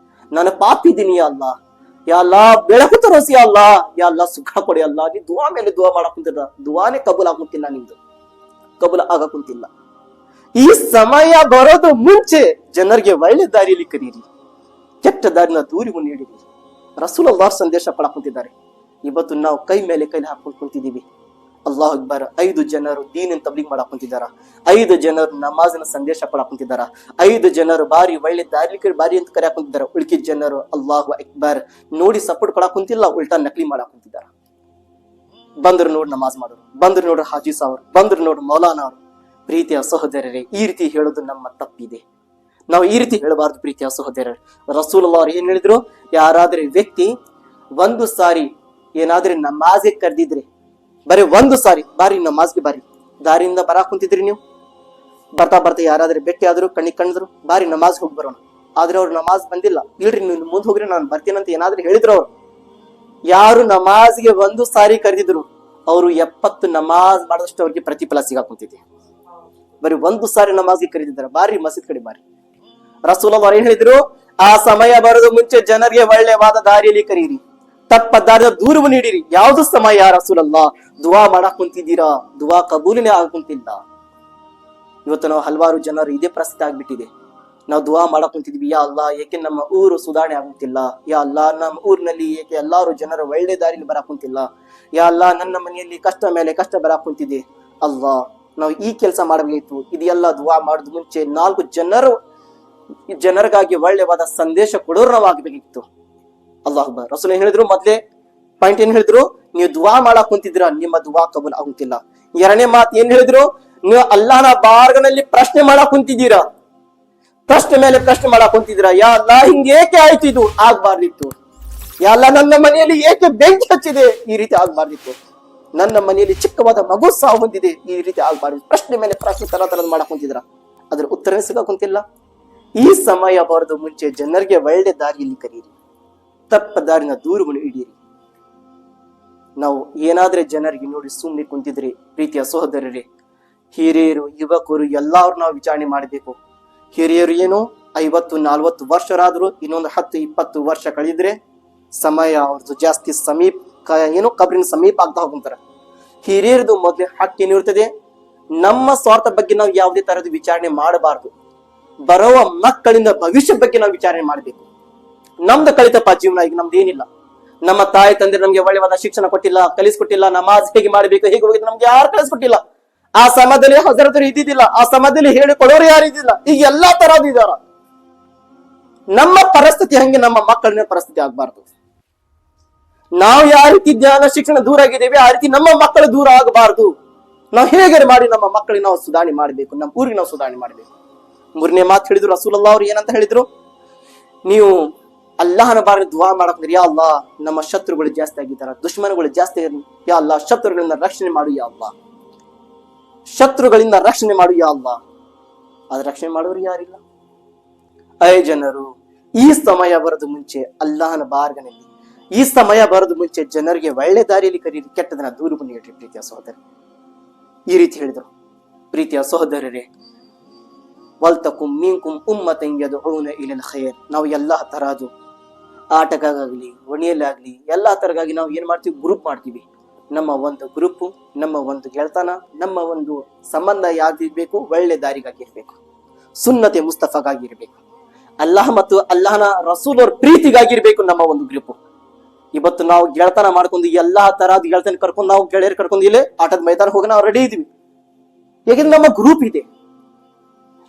ನಾನು ಪಾಪಿದ್ದೀನಿ, ಯಾ ಅಲ್ಲಾ, ಯಾ ಅಲ್ಲಾ ಬೆಳಕು ತರೋಸಿ, ಯಾ ಅಲ್ಲಾ, ಯಾ ಅಲ್ಲಾ ಸುಖ ಕೊಡಿ ಅಲ್ಲಾ. ನೀವು ದುವಾ ಮೇಲೆ ದುವಾ ಮಾಡಕ್ ಕುಂತಿದ್ರ, ದುವಾನೇ ಕಬೂಲ್ ಆಗುತ್ತಿಲ್ಲ, ನಿಮ್ದು ಕಬೂಲ್ ಆಗ ಕುಂತಿಲ್ಲ. ಈ ಸಮಯ ಬರೋದು ಮುಂಚೆ ಜನರಿಗೆ ಒಳ್ಳೆ ದಾರಿಯಲ್ಲಿ ಕರೀರಿ, ಕೆಟ್ಟ ದಾರಿನ ದೂರಿಗೂ ನೀಡಿರಿ. ರಸೂಲುಲ್ಲಾಹ್ ಸಂದೇಶ ಪಡಕ್ ಕುಂತಿದ್ದಾರೆ. ಇವತ್ತು ನಾವು ಕೈ ಮೇಲೆ ಕೈ ಹಾಕೊಂಡು ಕುಂತಿದ್ದೀವಿ. ಅಲ್ಲಾಹು ಅಕ್ಬರ್. 5 ಜನರು ದೀನಿನ ತಬ್ಲೀಗ್ ಮಾಡಕ್ ಕುಂತಿದ್ದಾರ, 5 ಜನರು ನಮಾಜಿನ ಸಂದೇಶ ಪಡಕ್ ಕುಂತಿದ್ದಾರ, 5 ಜನರು ಬಾರಿ ಒಳ್ಳೆ ದಾರಿ ಬಾರಿ ಅಂತ ಕರೆಯಕ್ ಕುಂತಿದ್ದಾರೆ. ಉಳ್ಕಿದ ಜನರು ಅಲ್ಲಾಹು ಅಕ್ಬರ್ ನೋಡಿ ಸಪೋರ್ಟ್ ಕೊಡಕ್ ಕುಂತಿಲ್ಲ, ಉಲ್ಟಾ ನಕಲಿ ಮಾಡಕ್ ಕುಂತಿದ್ದಾರ. ಬಂದ್ರು ನೋಡ್ ನಮಾಜ್ ಮಾಡೋರು, ಬಂದ್ರು ನೋಡ್ರ ಹಾಜೀಸ್ ಅವರು, ಬಂದ್ರು ನೋಡ್ರ ಮೌಲಾನಾ ಅವರು. ಪ್ರೀತಿಯ ಸಹೋದರರೇ, ಈ ರೀತಿ ಹೇಳೋದು ನಮ್ಮ ತಪ್ಪಿದೆ, ನಾವು ಈ ರೀತಿ ಹೇಳಬಾರ್ದು. ಪ್ರೀತಿಯ ಸಹೋದರರೇ, ರಸೂಲುಲ್ಲಾಹ್ ಅವರು ಏನ್ ಹೇಳಿದ್ರು, ಯಾರಾದ್ರೆ ವ್ಯಕ್ತಿ ಒಂದು ಸಾರಿ ಏನಾದ್ರೆ ನಮಾಜ್ಗೆ ಕರೆದಿದ್ರೆ, ಬರೀ ಒಂದು ಸಾರಿ ಬಾರಿ ನಮಾಜ್ಗೆ ಬಾರಿ ದಾರಿಯಿಂದ ಬರಾಕ್ ಕುಂತಿದ್ರಿ, ನೀವು ಬರ್ತಾ ಬರ್ತಾ ಯಾರಾದ್ರೆ ಭೇಟಿ ಆದ್ರು, ಕಣ್ಣಿದ್ರು, ಬಾರಿ ನಮಾಜ್ ಹೋಗಿ ಬರೋಣ, ಆದ್ರೆ ಅವ್ರು ನಮಾಜ್ ಬಂದಿಲ್ಲ, ಇಲ್ರಿ ನೀವು ಮುಂದೆ ಹೋಗ್ರಿ ನಾನು ಬರ್ತೀನಂತ ಏನಾದ್ರು ಹೇಳಿದ್ರು, ಅವ್ರು ಯಾರು ನಮಾಜ್ಗೆ ಒಂದು ಸಾರಿ ಕರೆದಿದ್ರು ಅವರು 70 ನಮಾಜ್ ಮಾಡಿದಷ್ಟು ಅವ್ರಿಗೆ ಪ್ರತಿಫಲ ಸಿಗಾಕ್ ಕುಂತಿದೆ. ಬರೀ ಒಂದು ಸಾರಿ ನಮಾಜ್ಗೆ ಕರೆದಿದ್ದಾರೆ, ಬಾರಿ ಮಸೀದ್ ಕಡೆ ಬಾರಿ. ರಸೂಲುಲ್ಲಾಹ್ ಏನ್ ಹೇಳಿದ್ರು, ಆ ಸಮಯ ಬರೋದು ಮುಂಚೆ ಜನರಿಗೆ ಒಳ್ಳೆವಾದ ದಾರಿಯಲ್ಲಿ ಕರೀರಿ, ತಪ್ಪ ದಾರಿಯ ದೂರವು ನೀಡಿರಿ. ಯಾವ್ದು ಸಮಯ ರಸೂಲಲ್ಲ? ದುವಾ ಮಾಡಕ್ ಕುಂತಿದ್ದೀರಾ, ದುವಾ ಕಬೂಲಿನೇ ಆಗುಂತಿಲ್ಲ. ಇವತ್ತು ನಾವು ಹಲವಾರು ಜನರು ಇದೇ ಪರಿಸ್ಥಿತಿ ಆಗ್ಬಿಟ್ಟಿದೆ. ನಾವು ದುವಾ ಮಾಡಕ್ ಕುಂತಿದ್ವಿ, ಯಾ ಅಲ್ಲಾ ಏಕೆ ನಮ್ಮ ಊರು ಸುಧಾರಣೆ ಆಗುತ್ತಿಲ್ಲ, ಯಾ ಅಲ್ಲಾ ನಮ್ಮ ಊರಿನಲ್ಲಿ ಏಕೆ ಎಲ್ಲಾರು ಜನರು ಒಳ್ಳೆ ದಾರಿಲಿ ಬರಾಕ್ ಕುಂತಿಲ್ಲ, ಯಾ ಅಲ್ಲಾ ನನ್ನ ಮನೆಯಲ್ಲಿ ಕಷ್ಟ ಮೇಲೆ ಕಷ್ಟ ಬರಾಕ್ ಕುಂತಿದೆ. ಅಲ್ಲಾ ನಾವು ಈ ಕೆಲಸ ಮಾಡಬೇಕಿತ್ತು. ಇದೆಲ್ಲ ದುವಾ ಮಾಡೋದು ಮುಂಚೆ 4 ಜನರಿಗಾಗಿ ಒಳ್ಳೆವಾದ ಸಂದೇಶ ಕೊಡೋರು ನಾವು ಆಗ್ಬೇಕಿತ್ತು. ಅಲ್ಲಾಹ್ ಅಕ್ಬರ್. ರಸೂಲ್ ಏನ್ ಹೇಳಿದ್ರು? ಮೊದ್ಲೇ ಪಾಯಿಂಟ್ ಏನ್ ಹೇಳಿದ್ರು? ನೀವು ದುವಾ ಮಾಡಕ್ ಕುಂತಿದ್ರ, ನಿಮ್ಮ ದುವಾ ಕಬೂಲ್ ಆಗುತ್ತಿಲ್ಲ. ಎರಡನೇ ಮಾತು ಏನ್ ಹೇಳಿದ್ರು? ನೀವು ಅಲ್ಲಾಹನ ಬಾರ್ಗನಲ್ಲಿ ಪ್ರಶ್ನೆ ಮಾಡಕ್ ಕುಂತಿದ್ದೀರಾ, ಪ್ರಶ್ನೆ ಮೇಲೆ ಪ್ರಶ್ನೆ ಮಾಡಕ್ ಕುಂತಿದ್ದೀರಾ. ಯಾ ಅಲ್ಲಾ ಹಿಂಗೆ ಏಕೆ ಆಯ್ತು, ಇದು ಆಗ್ಬಾರ್ದಿತ್ತು. ಯಾ ಅಲ್ಲಾ ನನ್ನ ಮನೆಯಲ್ಲಿ ಏಕೆ ಬೆಂಕಿ ಹಚ್ಚಿದೆ, ಈ ರೀತಿ ಆಗ್ಬಾರ್ದಿತ್ತು. ನನ್ನ ಮನೆಯಲ್ಲಿ ಚಿಕ್ಕವಾದ ಮಗು ಸಾವು ಹೊಂದಿದೆ, ಈ ರೀತಿ ಆಗ್ಬಾರ್ದು. ಪ್ರಶ್ನೆ ಮೇಲೆ ಪ್ರಶ್ನೆ ತರದ್ ಮಾಡಕ್ ಕುಂತಿದ್ರ, ಅದ್ರ ಉತ್ತರ ಸಿಗಕ್ ಕುಂತಿಲ್ಲ. ಈ ಸಮಯ ಬರೋದು ಮುಂಚೆ ಜನರಿಗೆ ಒಳ್ಳೆ ದಾರಿಯಲ್ಲಿ ಕರೀರಿ, ತಪ್ಪ ದಾರಿನ ದೂರವನ್ನು ಹಿಡಿಯಿರಿ. ನಾವು ಏನಾದ್ರೆ ಜನರಿಗೆ ನೋಡಿ ಸುಮ್ಮನೆ ಕುಂತಿದ್ರಿ, ಪ್ರೀತಿಯ ಸಹೋದರರೇ, ಹಿರಿಯರು ಯುವಕರು ಎಲ್ಲಾರು ನಾವು ವಿಚಾರಣೆ ಮಾಡಬೇಕು. ಹಿರಿಯರು ಏನು 50-40 ವರ್ಷರಾದ್ರು ಇನ್ನೊಂದು 10-20 ವರ್ಷ ಕಳೆದ್ರೆ ಸಮಯ ಅವ್ರದ್ದು ಜಾಸ್ತಿ ಏನು ಕಬ್ರಿನ ಸಮೀಪ ಆಗ್ತಾ ಹೋಗ್ತಾರ. ಹಿರಿಯರದು ಮೊದಲೇ ಹಕ್ಕೇನಿರ್ತದೆ, ನಮ್ಮ ಸ್ವಾರ್ಥ ಬಗ್ಗೆ ನಾವು ಯಾವುದೇ ತರಹದ ವಿಚಾರಣೆ ಮಾಡಬಾರ್ದು. ಬರುವ ಮಕ್ಕಳಿಂದ ಭವಿಷ್ಯ ಬಗ್ಗೆ ನಾವು ವಿಚಾರಣೆ ಮಾಡಬೇಕು. ನಮ್ದು ಕಲಿತಪ್ಪ ಜೀವನ, ಈಗ ನಮ್ದು ಏನಿಲ್ಲ. ನಮ್ಮ ತಾಯಿ ತಂದೆ ನಮ್ಗೆ ಒಳ್ಳೆವಾದ ಶಿಕ್ಷಣ ಕೊಟ್ಟಿಲ್ಲ, ಕಲಿಸ್ಕೊಟ್ಟಿಲ್ಲ. ನಮಾಜ್ ಹೇಗೆ ಮಾಡಬೇಕು, ಹೇಗೆ ಹೋಗಿದ್ದು ನಮ್ಗೆ ಯಾರು ಕಲಿಸ್ಕೊಟ್ಟಿಲ್ಲ. ಆ ಸಮಯದಲ್ಲಿ ಹಜರತರು ಇದ್ದಿದ್ದಿಲ್ಲ, ಆ ಸಮಯದಲ್ಲಿ ಹೇಳಿಕೊಡೋರು ಯಾರು ಇದ್ದಿಲ್ಲ. ಈಗ ಎಲ್ಲಾ ತರದ್ದು ಇದಾರ. ನಮ್ಮ ಪರಿಸ್ಥಿತಿ ಹಂಗೆ ನಮ್ಮ ಮಕ್ಕಳಿನ ಪರಿಸ್ಥಿತಿ ಆಗ್ಬಾರ್ದು. ನಾವು ಯಾವ ರೀತಿ ಜ್ಞಾನ ಶಿಕ್ಷಣ ದೂರ ಆಗಿದ್ದೇವೆ, ಆ ರೀತಿ ನಮ್ಮ ಮಕ್ಕಳು ದೂರ ಆಗಬಾರ್ದು. ನಾವು ಹೇಗೆ ಮಾಡಿ ನಮ್ಮ ಮಕ್ಕಳಿಗೆ ನಾವು ಸುಧಾರಣೆ ಮಾಡಬೇಕು, ನಮ್ಮ ಊರಿಗೆ ನಾವು ಸುಧಾರಣೆ ಮಾಡಬೇಕು. 3ನೇ ಮಾತು ಹೇಳಿದ್ರು ರಸೂಲುಲ್ಲಾಹ್ ಅವರು. ಏನಂತ ಹೇಳಿದ್ರು? ನೀವು ಅಲ್ಲಾಹನ ಬಾರಿ ದುವಾ ಮಾಡಕ್ರಿ, ಯಾ ಅಲ್ಲಾ ನಮ್ಮ ಶತ್ರುಗಳು ಜಾಸ್ತಿ ಆಗಿದ್ದಾರೆ, ದುಶ್ಮನಗಳು ಜಾಸ್ತಿ, ಯಾ ಅಲ್ಲಾ ಶತ್ರುಗಳಿಂದ ರಕ್ಷಣೆ ಮಾಡು, ಯಾ ಅಲ್ಲಾ ಶತ್ರುಗಳಿಂದ ರಕ್ಷಣೆ ಮಾಡು, ಯಾ ಅಲ್ಲಾ. ಅದ್ ರಕ್ಷಣೆ ಮಾಡೋರು ಯಾರಿಲ್ಲ. ಜನರು ಈ ಸಮಯ ಬರೋದು ಮುಂಚೆ ಅಲ್ಲಾಹನ ಬಾರ್ಗನಲ್ಲಿ, ಈ ಸಮಯ ಬರೋದು ಮುಂಚೆ ಜನರಿಗೆ ಒಳ್ಳೆ ದಾರಿಯಲ್ಲಿ ಕರೀರಿ, ಕೆಟ್ಟದನ್ನ ದೂರ ನೀಡ್ರಿ ಪ್ರೀತಿಯ ಸಹೋದರ. ಈ ರೀತಿ ಹೇಳಿದ್ರು. ಪ್ರೀತಿಯ ಸಹೋದರರೇ, ವಲ್ತಕುಂ ಮಿಂಕುಂ ಉಮ್ಮತನ್ ಯದ್ಉನ ಇಲಲ್ ಖೈರ್. ನಾವು ಎಲ್ಲಾ ತರಹದ್ದು ಆಟಕ್ಕಾಗಲಿ ಒಣಿಯಲ್ಲಾಗ್ಲಿ ಎಲ್ಲಾ ತರಗಾಗಿ ನಾವು ಏನ್ ಮಾಡ್ತೀವಿ? ಗ್ರೂಪ್ ಮಾಡ್ತೀವಿ. ನಮ್ಮ ಒಂದು ಗ್ರೂಪ್, ನಮ್ಮ ಒಂದು ಗೆಳತನ, ನಮ್ಮ ಒಂದು ಸಂಬಂಧ ಯಾವ್ದಿರ್ಬೇಕು? ಒಳ್ಳೆ ದಾರಿಗಾಗಿರ್ಬೇಕು, ಸುನ್ನತೆ ಮುಸ್ತಫಾಗಾಗಿರ್ಬೇಕು, ಅಲ್ಲಾಹ್ ಮತ್ತು ಅಲ್ಲಾಹನ ರಸೂಲ್ ಅವ್ರ ಪ್ರೀತಿಗಾಗಿರ್ಬೇಕು ನಮ್ಮ ಒಂದು ಗ್ರೂಪ್. ಇವತ್ತು ನಾವು ಗೆಳತನ ಮಾಡ್ಕೊಂಡು ಎಲ್ಲಾ ತರಹದ ಗೆಳತನ ಕರ್ಕೊಂಡು ನಾವು ಗೆಳೆಯರು ಕರ್ಕೊಂಡು ಇಲ್ಲೇ ಆಟದ ಮೈದಾನ ಹೋಗಿ ನಾವು ರೆಡಿ ಇದೀವಿ. ಯಾಕಂದ್ರೆ ನಮ್ಮ ಗ್ರೂಪ್ ಇದೆ.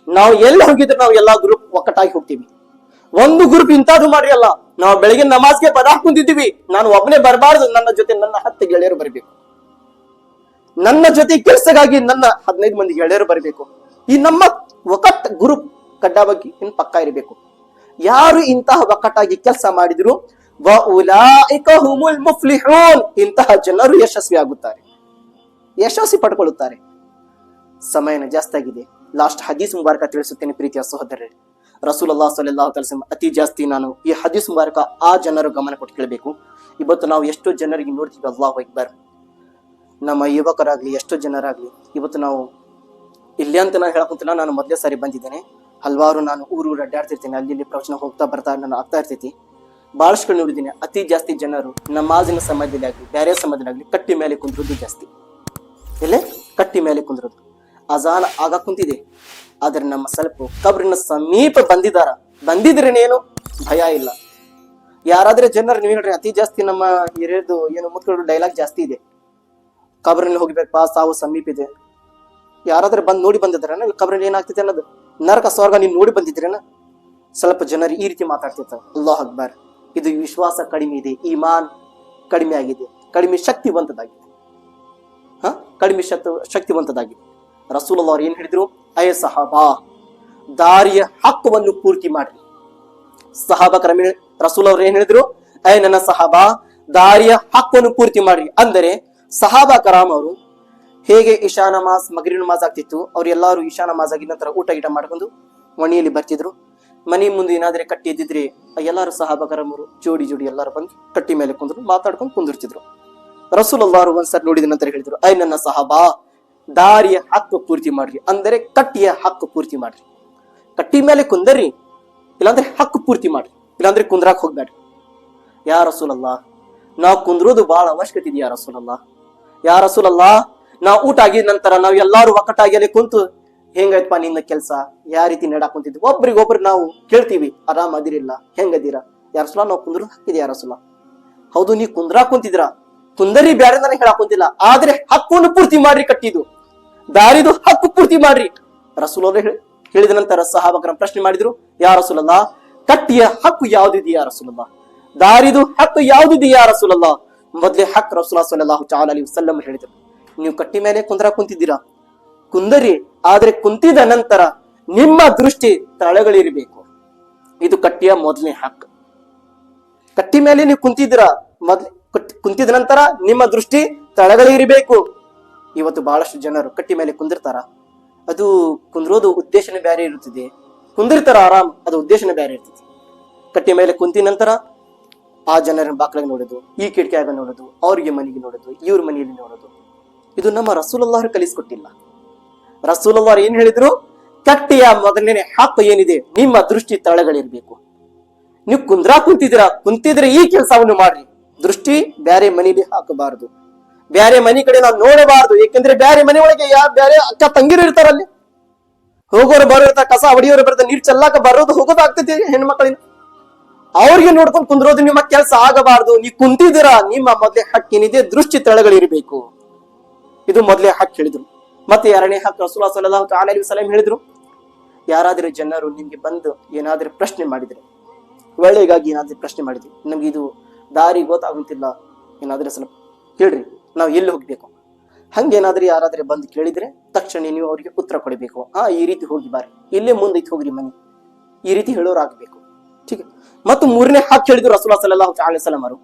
ನಾವು ಎಲ್ಲಿ ಹೋಗಿದ್ರೆ ನಾವು ಎಲ್ಲಾ ಗ್ರೂಪ್ ಒಕ್ಕಟ್ಟಾಗಿ ಹೋಗ್ತೀವಿ. ಒಂದು ಗ್ರೂಪ್ ಇಂಥದ್ದು ಮಾಡ್ರಿ ಅಲ್ಲ, ನಾವು ಬೆಳಗ್ಗೆ ನಮಾಜ್ಗೆ ಬದಾಕ್ ಕುಂತಿದ್ದೀವಿ, ನಾನು ಒಬ್ಬನೇ ಬರಬಾರ್ದು, ನನ್ನ ಜೊತೆ ನನ್ನ 10 ಗೆಳೆಯರು ಬರಬೇಕು. ನನ್ನ ಜೊತೆ ಕೆಲಸಗಾಗಿ ನನ್ನ 15 ಮಂದಿ ಗೆಳೆಯರು ಬರಬೇಕು. ಈ ನಮ್ಮ ಒಕ್ಕಟ್ ಗ್ರೂಪ್ ಕಡ್ಡಾವಾಗಿ ಇನ್ ಪಕ್ಕ ಇರಬೇಕು. ಯಾರು ಇಂತಹ ಒಕ್ಕಟ್ಟಾಗಿ ಕೆಲಸ ಮಾಡಿದ್ರು ವಉಲೈಕ ಹುಮುಲ್ ಮುಫ್ಲಿಹೂನ್, ಇಂತಹ ಜನರು ಯಶಸ್ವಿ ಆಗುತ್ತಾರೆ, ಯಶಸ್ವಿ ಪಡ್ಕೊಳ್ಳುತ್ತಾರೆ. ಸಮಯನ ಜಾಸ್ತಿ ಆಗಿದೆ. ಲಾಸ್ಟ್ ಹದೀಸ್ ಮುಬಾರಕ ತಿಳಿಸುತ್ತೇನೆ ಪ್ರೀತಿಯ ಸಹೋದರರೇ. ರಸೂಲುಲ್ಲಾಹ್ ಸಲ್ಲಲ್ಲಾಹು ಅಲೈಹಿ ವಸಲ್ಲಂ ಅತಿ ಜಾಸ್ತಿ ನಾನು ಈ ಹದೀಸ್ ಮುಬಾರಕ ಆ ಜನರು ಗಮನ ಕೊಟ್ಟು ಕೇಳಬೇಕು. ಇವತ್ತು ನಾವು ಎಷ್ಟೋ ಜನರಿಗೆ ನೋಡ್ತೀವಿ, ಅಲ್ಲಾಹು ಅಕ್ಬರ್, ನಮ್ಮ ಯುವಕರಾಗ್ಲಿ ಎಷ್ಟೋ ಜನರಾಗ್ಲಿ, ಇವತ್ತು ನಾವು ಇಲ್ಲಿ ಅಂತ ನಾನು ಹೇಳಕುಂತಿಲ್ಲ, ನಾನು ಮೊದಲೇ ಸಾರಿ ಬಂದಿದ್ದೇನೆ. ಹಲವಾರು ನಾನು ಊರು ಅಡ್ಡಾಡ್ತಿರ್ತೇನೆ, ಅಲ್ಲಿ ಪ್ರವಚನ ಹೋಗ್ತಾ ಬರ್ತಾ ನಾನು ಆಗ್ತಾ ಇರ್ತೈತಿ. ಬಹಳಷ್ಟು ನೋಡಿದ್ದೀನಿ. ಅತಿ ಜಾಸ್ತಿ ಜನರು ನಮಾಜಿನ ಸಮಯದಲ್ಲಿ ಆಗ್ಲಿ ಬೇರೆ ಸಮಯದಲ್ಲಿ ಆಗ್ಲಿ ಕಟ್ಟಿ ಮೇಲೆ ಕುಂದ್ರದು ಜಾಸ್ತಿ. ಎಲ್ಲೇ ಕಟ್ಟಿ ಮೇಲೆ ಕುಂದ್ರದು. ಅಜಾನ್ ಆಗ ಕುಂತಿದೆ, ಆದ್ರೆ ನಮ್ಮ ಸ್ವಲ್ಪ ಕಬ್ರಿನ ಸಮೀಪ ಬಂದಿದ್ರೇನೇನು ಭಯ ಇಲ್ಲ. ಯಾರಾದ್ರೆ ಜನರು ನೀವು ಹೇಳ್ರಿ, ಅತಿ ಜಾಸ್ತಿ ನಮ್ಮ ಹಿರಿಯರದು ಏನು ಮುತ್ಕೊಳ್ಳೋ ಡೈಲಾಗ್ ಜಾಸ್ತಿ ಇದೆ, ಕಬ್ರಿನಲ್ಲಿ ಹೋಗ್ಬೇಕಪ್ಪ, ಸಾವು ಸಮೀಪ ಇದೆ. ಯಾರಾದ್ರೂ ಬಂದು ನೋಡಿ ಬಂದಿದ್ರೇನ ಕಬ್ರಲ್ಲಿ ಏನಾಗ್ತಿದೆ ಅನ್ನೋದು, ನರಕ ಸ್ವರ್ಗ ನೀವು ನೋಡಿ ಬಂದಿದ್ರೇನ? ಸ್ವಲ್ಪ ಜನರು ಈ ರೀತಿ ಮಾತಾಡ್ತಿರ್ತಾರೆ. ಅಲ್ಲಾಹ್ ಅಕ್ಬರ್. ಇದು ವಿಶ್ವಾಸ ಕಡಿಮೆ ಇದೆ, ಈಮಾನ್ ಕಡಿಮೆ ಆಗಿದೆ, ಕಡಿಮೆ ಶಕ್ತಿವಂತದಾಗಿದೆ. ಕಡಿಮೆ ಶಕ್ತಿವಂತದಾಗಿದೆ. ರಸೂಲುಲ್ಲಾಹ್ ಅವ್ರು ಏನ್ ಹೇಳಿದ್ರು? ಅಯ ಸಹಾಬಾ, ದಾರಿಯ ಹಕ್ಕವನ್ನು ಪೂರ್ತಿ ಮಾಡ್ರಿ. ಸಹಾಬಾ ಕರಮಿ ರಸೂಲ್ ಅವ್ರು ಏನ್ ಹೇಳಿದ್ರು? ನನ್ನ ಸಹಾಬಾ, ದಾರಿಯ ಹಕ್ಕನ್ನು ಪೂರ್ತಿ ಮಾಡ್ರಿ. ಅಂದರೆ ಸಹಾಬಾ ಕರಾಮ್ ಅವರು ಹೇಗೆ ಇಶಾ ನಮಾಜ್ ಮಗ್ರಿಬ್ ನಮಾಜ್ ಆಗ್ತಿತ್ತು, ಅವ್ರು ಎಲ್ಲಾರು ಇಶಾ ನಮಾಜ್ ಆಗಿದ ನಂತರ ಊಟ ಗೀಟ ಮಾಡ್ಕೊಂಡು ಮಣಿಯಲ್ಲಿ ಬರ್ತಿದ್ರು. ಮನಿ ಮುಂದೆ ಏನಾದ್ರೆ ಕಟ್ಟಿ ಇದ್ದಿದ್ರೆ ಎಲ್ಲಾರು ಸಹಾಬಾ ಕರಾಮರು ಜೋಡಿ ಎಲ್ಲಾರು ಬಂದು ಕಟ್ಟಿ ಮೇಲೆ ಕುಂದ್ರು ಮಾತಾಡ್ಕೊಂಡು ಕುಂದಿರ್ತಿದ್ರು. ರಸೂಲುಲ್ಲಾಹ್ ಅವರು ಒಂದ್ಸರಿ ನೋಡಿದ ನಂತರ ಹೇಳಿದ್ರು, ನನ್ನ ಸಹಾಬಾ, ದಾರಿಯ ಹಕ್ಕು ಪೂರ್ತಿ ಮಾಡ್ರಿ. ಅಂದರೆ ಕಟ್ಟಿಯ ಹಕ್ಕು ಪೂರ್ತಿ ಮಾಡ್ರಿ. ಕಟ್ಟಿ ಮೇಲೆ ಕುಂದರಿ, ಇಲ್ಲಾಂದ್ರೆ ಹಕ್ಕು ಪೂರ್ತಿ ಮಾಡ್ರಿ, ಇಲ್ಲಾಂದ್ರೆ ಕುಂದ್ರಾಕ್ ಹೋಗ್ಬೇಡ್ರಿ. ಯಾ ರಸೂಲಲ್ಲ, ನಾವು ಕುಂದ್ರೋದು ಬಹಳ ಅವಶ್ಯಕತೆ ಇದೆಯಾ ರಸೂಲಲ್ಲ? ಯಾ ರಸೂಲಲ್ಲ, ನಾವು ಊಟ ಆಗಿದ ನಂತರ ನಾವ್ ಎಲ್ಲಾರು ಒಕ್ಕಟ್ಟಾಗಿ ಅಲ್ಲಿ ಕುಂತು ಹೆಂಗೈತಪ್ಪ ನಿನ್ನ ಕೆಲ್ಸ, ಯಾವ ರೀತಿ ನಡಾಕ್ ಕುಂತಿದ್ವಿ, ಒಬ್ರಿಗೊಬ್ರು ನಾವು ಕೇಳ್ತೀವಿ, ಆರಾಮ್ ಅದಿರಿಲ್ಲ, ಹೆಂಗದೀರಾ? ಯಾ ರಸೂಲ, ನಾವು ಕುಂದ್ರೋದು ಹಾಕಿದೆ ಯಾ ರಸೂಲ? ಹೌದು, ನೀ ಕುಂದ್ರಾಕ್ ಕುಂತಿದ್ರ, ಕುಂದರಿ ಬ್ಯಾರೆ ನನಗೆ ಹೇಳಕ್ ಕುಂತಿಲ್ಲ, ಆದ್ರೆ ಹಕ್ಕನ್ನು ಪೂರ್ತಿ ಮಾಡ್ರಿ, ಕಟ್ಟಿದ್ದು ದಾರಿದು ಹಕ್ಕು ಪೂರ್ತಿ ಮಾಡ್ರಿ. ರಸೂಲ್ ಹೇಳಿದ ನಂತರ ಸಹಾಬಕರ ಪ್ರಶ್ನೆ ಮಾಡಿದ್ರು, ಯಾ ರಸೂಲಲ್ಲ, ಕಟ್ಟಿಯ ಹಕ್ಕು ಯಾವ್ದಿದೆಯಾ ರಸೂಲಲ್ಲ? ದಾರಿದು ಹಕ್ಕು ಯಾವ್ದಿದೆಯಾ ರಸೂಲಲ್ಲ? ಮೊದ್ಲೇ ಹಕ್ ರಸೂಲ ಸಲ್ಲಲ್ಲಾಹು ತಆಲಾ ಅಲೈಹಿ ವಸಲ್ಲಂ ಹೇಳಿದ್ರು, ನೀವು ಕಟ್ಟಿ ಮೇಲೆ ಕುಂತಿದ್ದೀರಾ, ಕುಂದರಿ, ಆದ್ರೆ ಕುಂತಿದ ನಂತರ ನಿಮ್ಮ ದೃಷ್ಟಿ ತಳಗಳಿರ್ಬೇಕು. ಇದು ಕಟ್ಟಿಯ ಮೊದಲನೇ ಹಕ್ಕು. ಕಟ್ಟಿ ಮೇಲೆ ನೀವು ಕುಂತಿದ್ದೀರಾ, ಕುಂತಿದ ನಂತರ ನಿಮ್ಮ ದೃಷ್ಟಿ ತಳಗಳಿರಬೇಕು. ಇವತ್ತು ಬಹಳಷ್ಟು ಜನರು ಕಟ್ಟಿ ಮೇಲೆ ಕುಂದಿರ್ತಾರ, ಅದು ಕುಂದ್ರೋದು ಉದ್ದೇಶನೇ ಬೇರೆ ಇರುತ್ತದೆ, ಕುಂದಿರ್ತಾರ ಆರಾಮ್, ಅದು ಉದ್ದೇಶನೇ ಬೇರೆ ಇರ್ತದೆ. ಕಟ್ಟಿ ಮೇಲೆ ಕುಂತಿದ ನಂತರ ಆ ಜನರ ಬಾಕ್ಲಾಗ ನೋಡೋದು, ಈ ಕಿಟಕಿಯಾಗ ನೋಡೋದು, ಅವ್ರಿಗೆ ಮನೆಗೆ ನೋಡೋದು, ಇವ್ರ ಮನೆಯಲ್ಲಿ ನೋಡೋದು, ಇದು ನಮ್ಮ ರಸೂಲುಲ್ಲಾಹ್ ಕಲಿಸ್ಕೊಟ್ಟಿಲ್ಲ. ರಸೂಲುಲ್ಲಾಹ್ ಏನ್ ಹೇಳಿದ್ರು? ಕಟ್ಟಿಯ ಮೊದಲನೇ ಹಕ್ಕು ಏನಿದೆ, ನಿಮ್ಮ ದೃಷ್ಟಿ ತಳಗಳಿರ್ಬೇಕು. ನೀವು ಕುಂತಿದ್ದೀರಾ, ಕುಂತಿದ್ರೆ ಈ ಕೆಲಸವನ್ನು ಮಾಡ್ರಿ, ದೃಷ್ಟಿ ಬ್ಯಾರೆ ಮನೆಯಲ್ಲಿ ಹಾಕಬಾರದು, ಬ್ಯಾರೆ ಮನೆ ಕಡೆ ನಾವು ನೋಡಬಾರದು. ಯಾಕಂದ್ರೆ ಬ್ಯಾರೆ ಮನೆ ಒಳಗೆ ಬ್ಯಾರೆ ಅಕ್ಕ ತಂಗಿರು ಇರ್ತಾರಲ್ಲಿ, ಹೋಗೋರು ಬರೋರ್ತ, ಕಸ ಹೊಡಿಯೋರು ಬರ್ತಾರೆ, ನೀರ್ ಚೆಲ್ಲಾಕ ಬರೋದು ಹೋಗೋದು ಆಗ್ತೈತಿ ಹೆಣ್ಮಕ್ಳಿಂದ, ಅವ್ರಿಗೆ ನೋಡ್ಕೊಂಡು ಕುಂದ್ರೋದು ನಿಮ್ಮ ಕೆಲಸ ಆಗಬಾರದು. ನೀವು ಕುಂತಿದ್ದೀರಾ, ನಿಮ್ಮ ಮೊದಲೇ ಹಕ್ಕಿನಿದೆ, ದೃಷ್ಟಿ ತಳಗಳಿರ್ಬೇಕು. ಇದು ಮೊದಲೇ ಹಕ್ಕು ಹೇಳಿದ್ರು. ಮತ್ತೆ ಎರಡನೇ ಹಕ್ಕು ರಸೂಲುಲ್ಲಾಹ್ ಸಲ್ಲಲ್ಲಾಹು ಅಲೈಹಿ ವಸಲ್ಲಂ ಹೇಳಿದ್ರು, ಯಾರಾದ್ರೂ ಜನರು ನಿಮ್ಗೆ ಬಂದು ಏನಾದ್ರೂ ಪ್ರಶ್ನೆ ಮಾಡಿದ್ರೆ, ಒಳ್ಳೆಗಾಗಿ ಏನಾದ್ರೂ ಪ್ರಶ್ನೆ ಮಾಡಿದ್ವಿ, ನಮ್ಗೆ ಇದು ದಾರಿ ಗೊತ್ತಾಗುತ್ತಿಲ್ಲ, ಏನಾದ್ರೂ ಸ್ವಲ್ಪ ಹೇಳ್ರಿ, ನಾವು ಎಲ್ಲಿ ಹೋಗ್ಬೇಕು, ಹಂಗೇನಾದ್ರೂ ಯಾರಾದ್ರೂ ಬಂದು ಕೇಳಿದ್ರೆ ತಕ್ಷಣ ನೀವು ಅವ್ರಿಗೆ ಉತ್ತರ ಕೊಡಬೇಕು. ಈ ರೀತಿ ಹೋಗಿ ಬಾರಿ, ಇಲ್ಲೇ ಮುಂದೈತಿ ಹೋಗ್ರಿ ಮನೆ, ಈ ರೀತಿ ಹೇಳೋರಾಗ್ಬೇಕು. ठीक है। ಮತ್ತು ಮೂರನೇ ಹಕ್ಕು ಹೇಳಿದ್ರು ರಸೂಲುಲ್ಲಾಹ ಸಲ್ಲಲ್ಲಾಹು ಅಲೈಹಿ ವಸಲ್ಲಂ ಅವರು,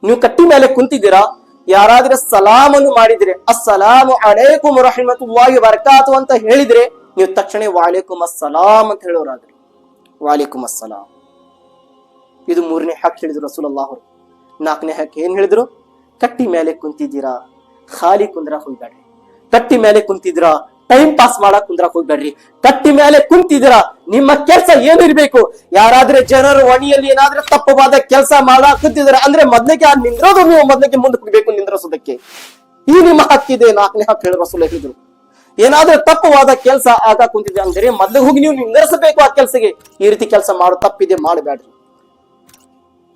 ನೀವು ಕಟ್ಟಿ ಮೇಲೆ ಕುಂತಿದ್ದೀರಾ, ಯಾರಾದ್ರೆ ಸಲಾಮ್ ಅನ್ನು ಮಾಡಿದ್ರೆ, ಅಸ್ಸಲಾಮು ಅಲೈಕುಂ ವರಹಮತುಲ್ಲಾಹಿ ವಬರಕಾತು ಅಂತ ಹೇಳಿದ್ರೆ, ನೀವು ತಕ್ಷಣ ವಾಲೈಕುಂ ಅಸ್ಸಲಾಂ ಅಂತ ಹೇಳೋರಾಗ್ರಿ, ವಾಲೈಕುಂ ಅಸ್ಸಲಾಂ. ಇದು ಮೂರನೇ ಹಕ್ಕು ಹೇಳಿದ್ರು ರಸೂಲುಲ್ಲಾಹ ಅವರು. ನಾಲ್ಕನೇ ಹಕ್ಕು ಏನ್ ಹೇಳಿದ್ರು? ಕಟ್ಟಿ ಮೇಲೆ ಕುಂತಿದ್ದೀರಾ, ಖಾಲಿ ಕುಂದ್ರಾಕ್ ಹೋಗ್ಬೇಡ್ರಿ. ಕಟ್ಟಿ ಮೇಲೆ ಕುಂತಿದ್ದೀರಾ, ಟೈಮ್ ಪಾಸ್ ಮಾಡಕ್ ಕುಂದ್ರಾಕ್ ಹೋಗ್ಬೇಡ್ರಿ. ಕಟ್ಟಿ ಮೇಲೆ ಕುಂತಿದ್ದೀರಾ, ನಿಮ್ಮ ಕೆಲಸ ಏನಿರ್ಬೇಕು, ಯಾರಾದ್ರೆ ಜನರು ಒಣಿಯಲ್ಲಿ ಏನಾದ್ರೆ ತಪ್ಪವಾದ ಕೆಲಸ ಮಾಡಕ್ ಕುಂತಿದಾರೆ ಅಂದ್ರೆ ಮೊದ್ಲಿಗೆ ನಿಂದ್ರೋದು, ನೀವು ಮೊದ್ಲಿಗೆ ಮುಂದೆ ಹೋಗ್ಬೇಕು ನಿಂದ್ರಿಸೋದಕ್ಕೆ. ಈ ನಿಮ್ಮ ಹಕ್ಕಿದೆ. ನಾಲ್ಕನೇ ಹಕ್ಕು ಹೇಳಿ ರಸೂಲ್ ಹೇಳಿದ್ರು, ಏನಾದ್ರೂ ತಪ್ಪವಾದ ಕೆಲಸ ಆಗ ಕುಂತಿದೆ ಅಂದ್ರೆ ಮೊದ್ಲಿಗೆ ಹೋಗಿ ನೀವು ನಿಂದ್ರಿಸಬೇಕು ಆ ಕೆಲಸಗೆ. ಈ ರೀತಿ ಕೆಲಸ ಮಾಡೋ ತಪ್ಪಿದೆ, ಮಾಡಬೇಡ್ರಿ.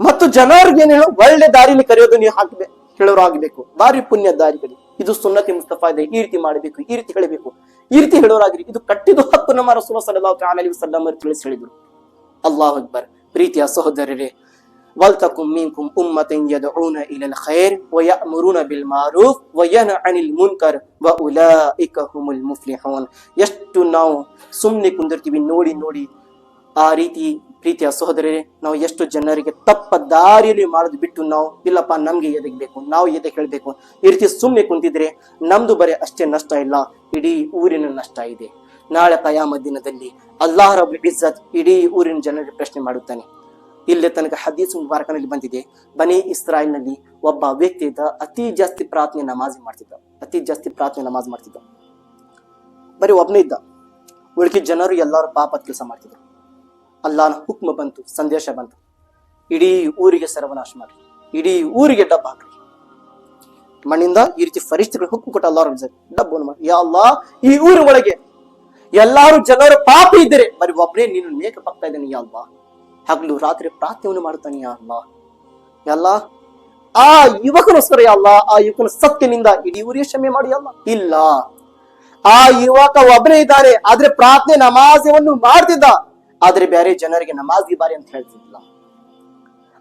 ಮತ್ತು ಜನರಿಗೆ ಏನೇನು ಒಳ್ಳೆ ದಾರಿಲಿ ಕರೆಯೋದು ನೀವು ಹಾಕ್ಬೇಕು, ಹೇಳೋರು ಆಗ್ಬೇಕು, ಬಾರಿ ಪುಣ್ಯ ದಾರಿಗಳು. ಇದು ಸುನ್ನತಿ ಮುಸ್ತಫಾ ಇದೆ, ಈ ರೀತಿ ಮಾಡಬೇಕು, ಈ ರೀತಿ ಹೇಳಬೇಕು, ಈ ರೀತಿ ಹೇಳೋರಾಗ್ರಿ. ಇದು ಕಟ್ಟಿದ ಹಕ್ಕು ನಮ್ಮ ರಸೂಲುಲ್ಲಾಹ ಸಲ್ಲಲ್ಲಾಹು ಅಲೈಹಿ ವಸಲ್ಲಂ ಅವರು ತಿಳಿಸಿ ಹೇಳಿದ್ರು. ಅಲ್ಲಾಹು ಅಕ್ಬರ್. ಪ್ರೀತಿಯ ಸಹೋದರರೇ, ವಲ್ತಕುಂ ಮಿನ್ಕುಂ ಉಮ್ಮತನ್ ಯದ್ಊನ ಇಲಲ್ ಖೈರ್ ವ ಯಅಮುರುನ ಬಿಲ್ ಮಾರೂಫ್ ವ ಯನ್ಹಾ ಅನಿಲ್ ಮುನ್ಕರ್ ವ ಉಲೈಕ ಹುಮುಲ್ ಮುಫ್ಲಿಹೂನ್. ಎಷ್ಟು ನಾವು ಸುಮ್ಮನೆ ಕುಂದಿರ್ತೀವಿ ನೋಡಿ ನೋಡಿ. ಆ ರೀತಿ ಪ್ರೀತಿಯ ಸಹೋದರರೇ, ನಾವು ಎಷ್ಟು ಜನರಿಗೆ ತಪ್ಪ ದಾರಿಯಲ್ಲಿ ಮಾಡೋದು ಬಿಟ್ಟು ನಾವು ಇಲ್ಲಪ್ಪ ನಮ್ಗೆ ಎದಕ್ ಬೇಕು, ನಾವು ಎದಕ್ ಹೇಳ್ಬೇಕು, ಈ ರೀತಿ ಸುಮ್ಮನೆ ಕುಂತಿದ್ರೆ ನಮ್ದು ಬರೀ ಅಷ್ಟೇ ನಷ್ಟ ಇಲ್ಲ, ಇಡೀ ಊರಿನ ನಷ್ಟ ಇದೆ. ನಾಳೆ ಕಯಾಮತ್ ದಿನದಲ್ಲಿ ಅಲ್ಲಾಹ್ ರಬ್ಬುಲ್ ಇಜ್ಜತ್ ಇಡೀ ಊರಿನ ಜನರಿಗೆ ಪ್ರಶ್ನೆ ಮಾಡುತ್ತಾನೆ. ಇಲ್ಲೇ ತನಕ ಹದೀಸ್ ಮುಬಾರಕನಲ್ಲಿ ಬಂದಿದೆ, ಬನಿ ಇಸ್ರಾಯೇಲ್ ನಲ್ಲಿ ಒಬ್ಬ ವ್ಯಕ್ತಿ ಇದ್ದ, ಅತಿ ಜಾಸ್ತಿ ಪ್ರಾರ್ಥನೆ ನಮಾಜ್ ಮಾಡ್ತಿದ್ದ. ಬರೀ ಒಬ್ಬನೇ ಇದ್ದ, ಉಳಿಕೆ ಜನರು ಎಲ್ಲರೂ ಪಾಪದ ಕೆಲಸ ಮಾಡ್ತಿದ್ರು. ಅಲ್ಲಾಹನ ಹುಕ್ಮ ಬಂತು, ಸಂದೇಶ ಬಂತು, ಇಡೀ ಊರಿಗೆ ಸರ್ವನಾಶ ಮಾಡ್ರಿ, ಇಡೀ ಊರಿಗೆ ಡಬ್ಬ ಹಾಕ್ರಿ. ಮಣ್ಣಿಂದ ಈ ರೀತಿ ಫರಿಷ್ಠಗಳು ಹುಕ್ಕು ಕೊಟ್ಟ ಅಲ್ಲಾಹ್ ಡಬ್ಬವನ್ನು ಮಾಡಿ, ಯಾ ಅಲ್ಲಾಹ್ ಈ ಊರ ಒಳಗೆ ಎಲ್ಲಾರು ಜನರು ಪಾಪ ಇದ್ದರೆ ಬರೀ ಒಬ್ಬರೇ ನೀನು ಮೇಕಪ್ ಆಗ್ತಾ ಇದ್ದಾನೆ, ಯಾ ಅಲ್ಲಾಹ್ ಹಗಲು ರಾತ್ರಿ ಪ್ರಾರ್ಥನೆಯನ್ನು ಮಾಡುತ್ತಾನೆ, ಯಾ ಅಲ್ಲಾಹ್. ಎಲ್ಲ ಆ ಯುವಕನೋಸ್ಕರ ಯಾ ಅಲ್ಲಾಹ್, ಆ ಯುವಕನ ಸತ್ಯನಿಂದ ಇಡೀ ಊರಿಗೆ ಕ್ಷಮೆ ಮಾಡಿ ಅಲ್ಲಾಹ್. ಇಲ್ಲ, ಆ ಯುವಕ ಒಬ್ಬನೇ ಇದ್ದಾನೆ, ಆದ್ರೆ ಪ್ರಾರ್ಥನೆ ನಮಾಜವನ್ನು ಮಾಡ್ತಿದ್ದ, ಆದ್ರೆ ಬೇರೆ ಜನರಿಗೆ ನಮಾಜ್ಗೆ ಬಾರಿ ಅಂತ ಹೇಳ್ತಿದ್ದಿಲ್ಲ.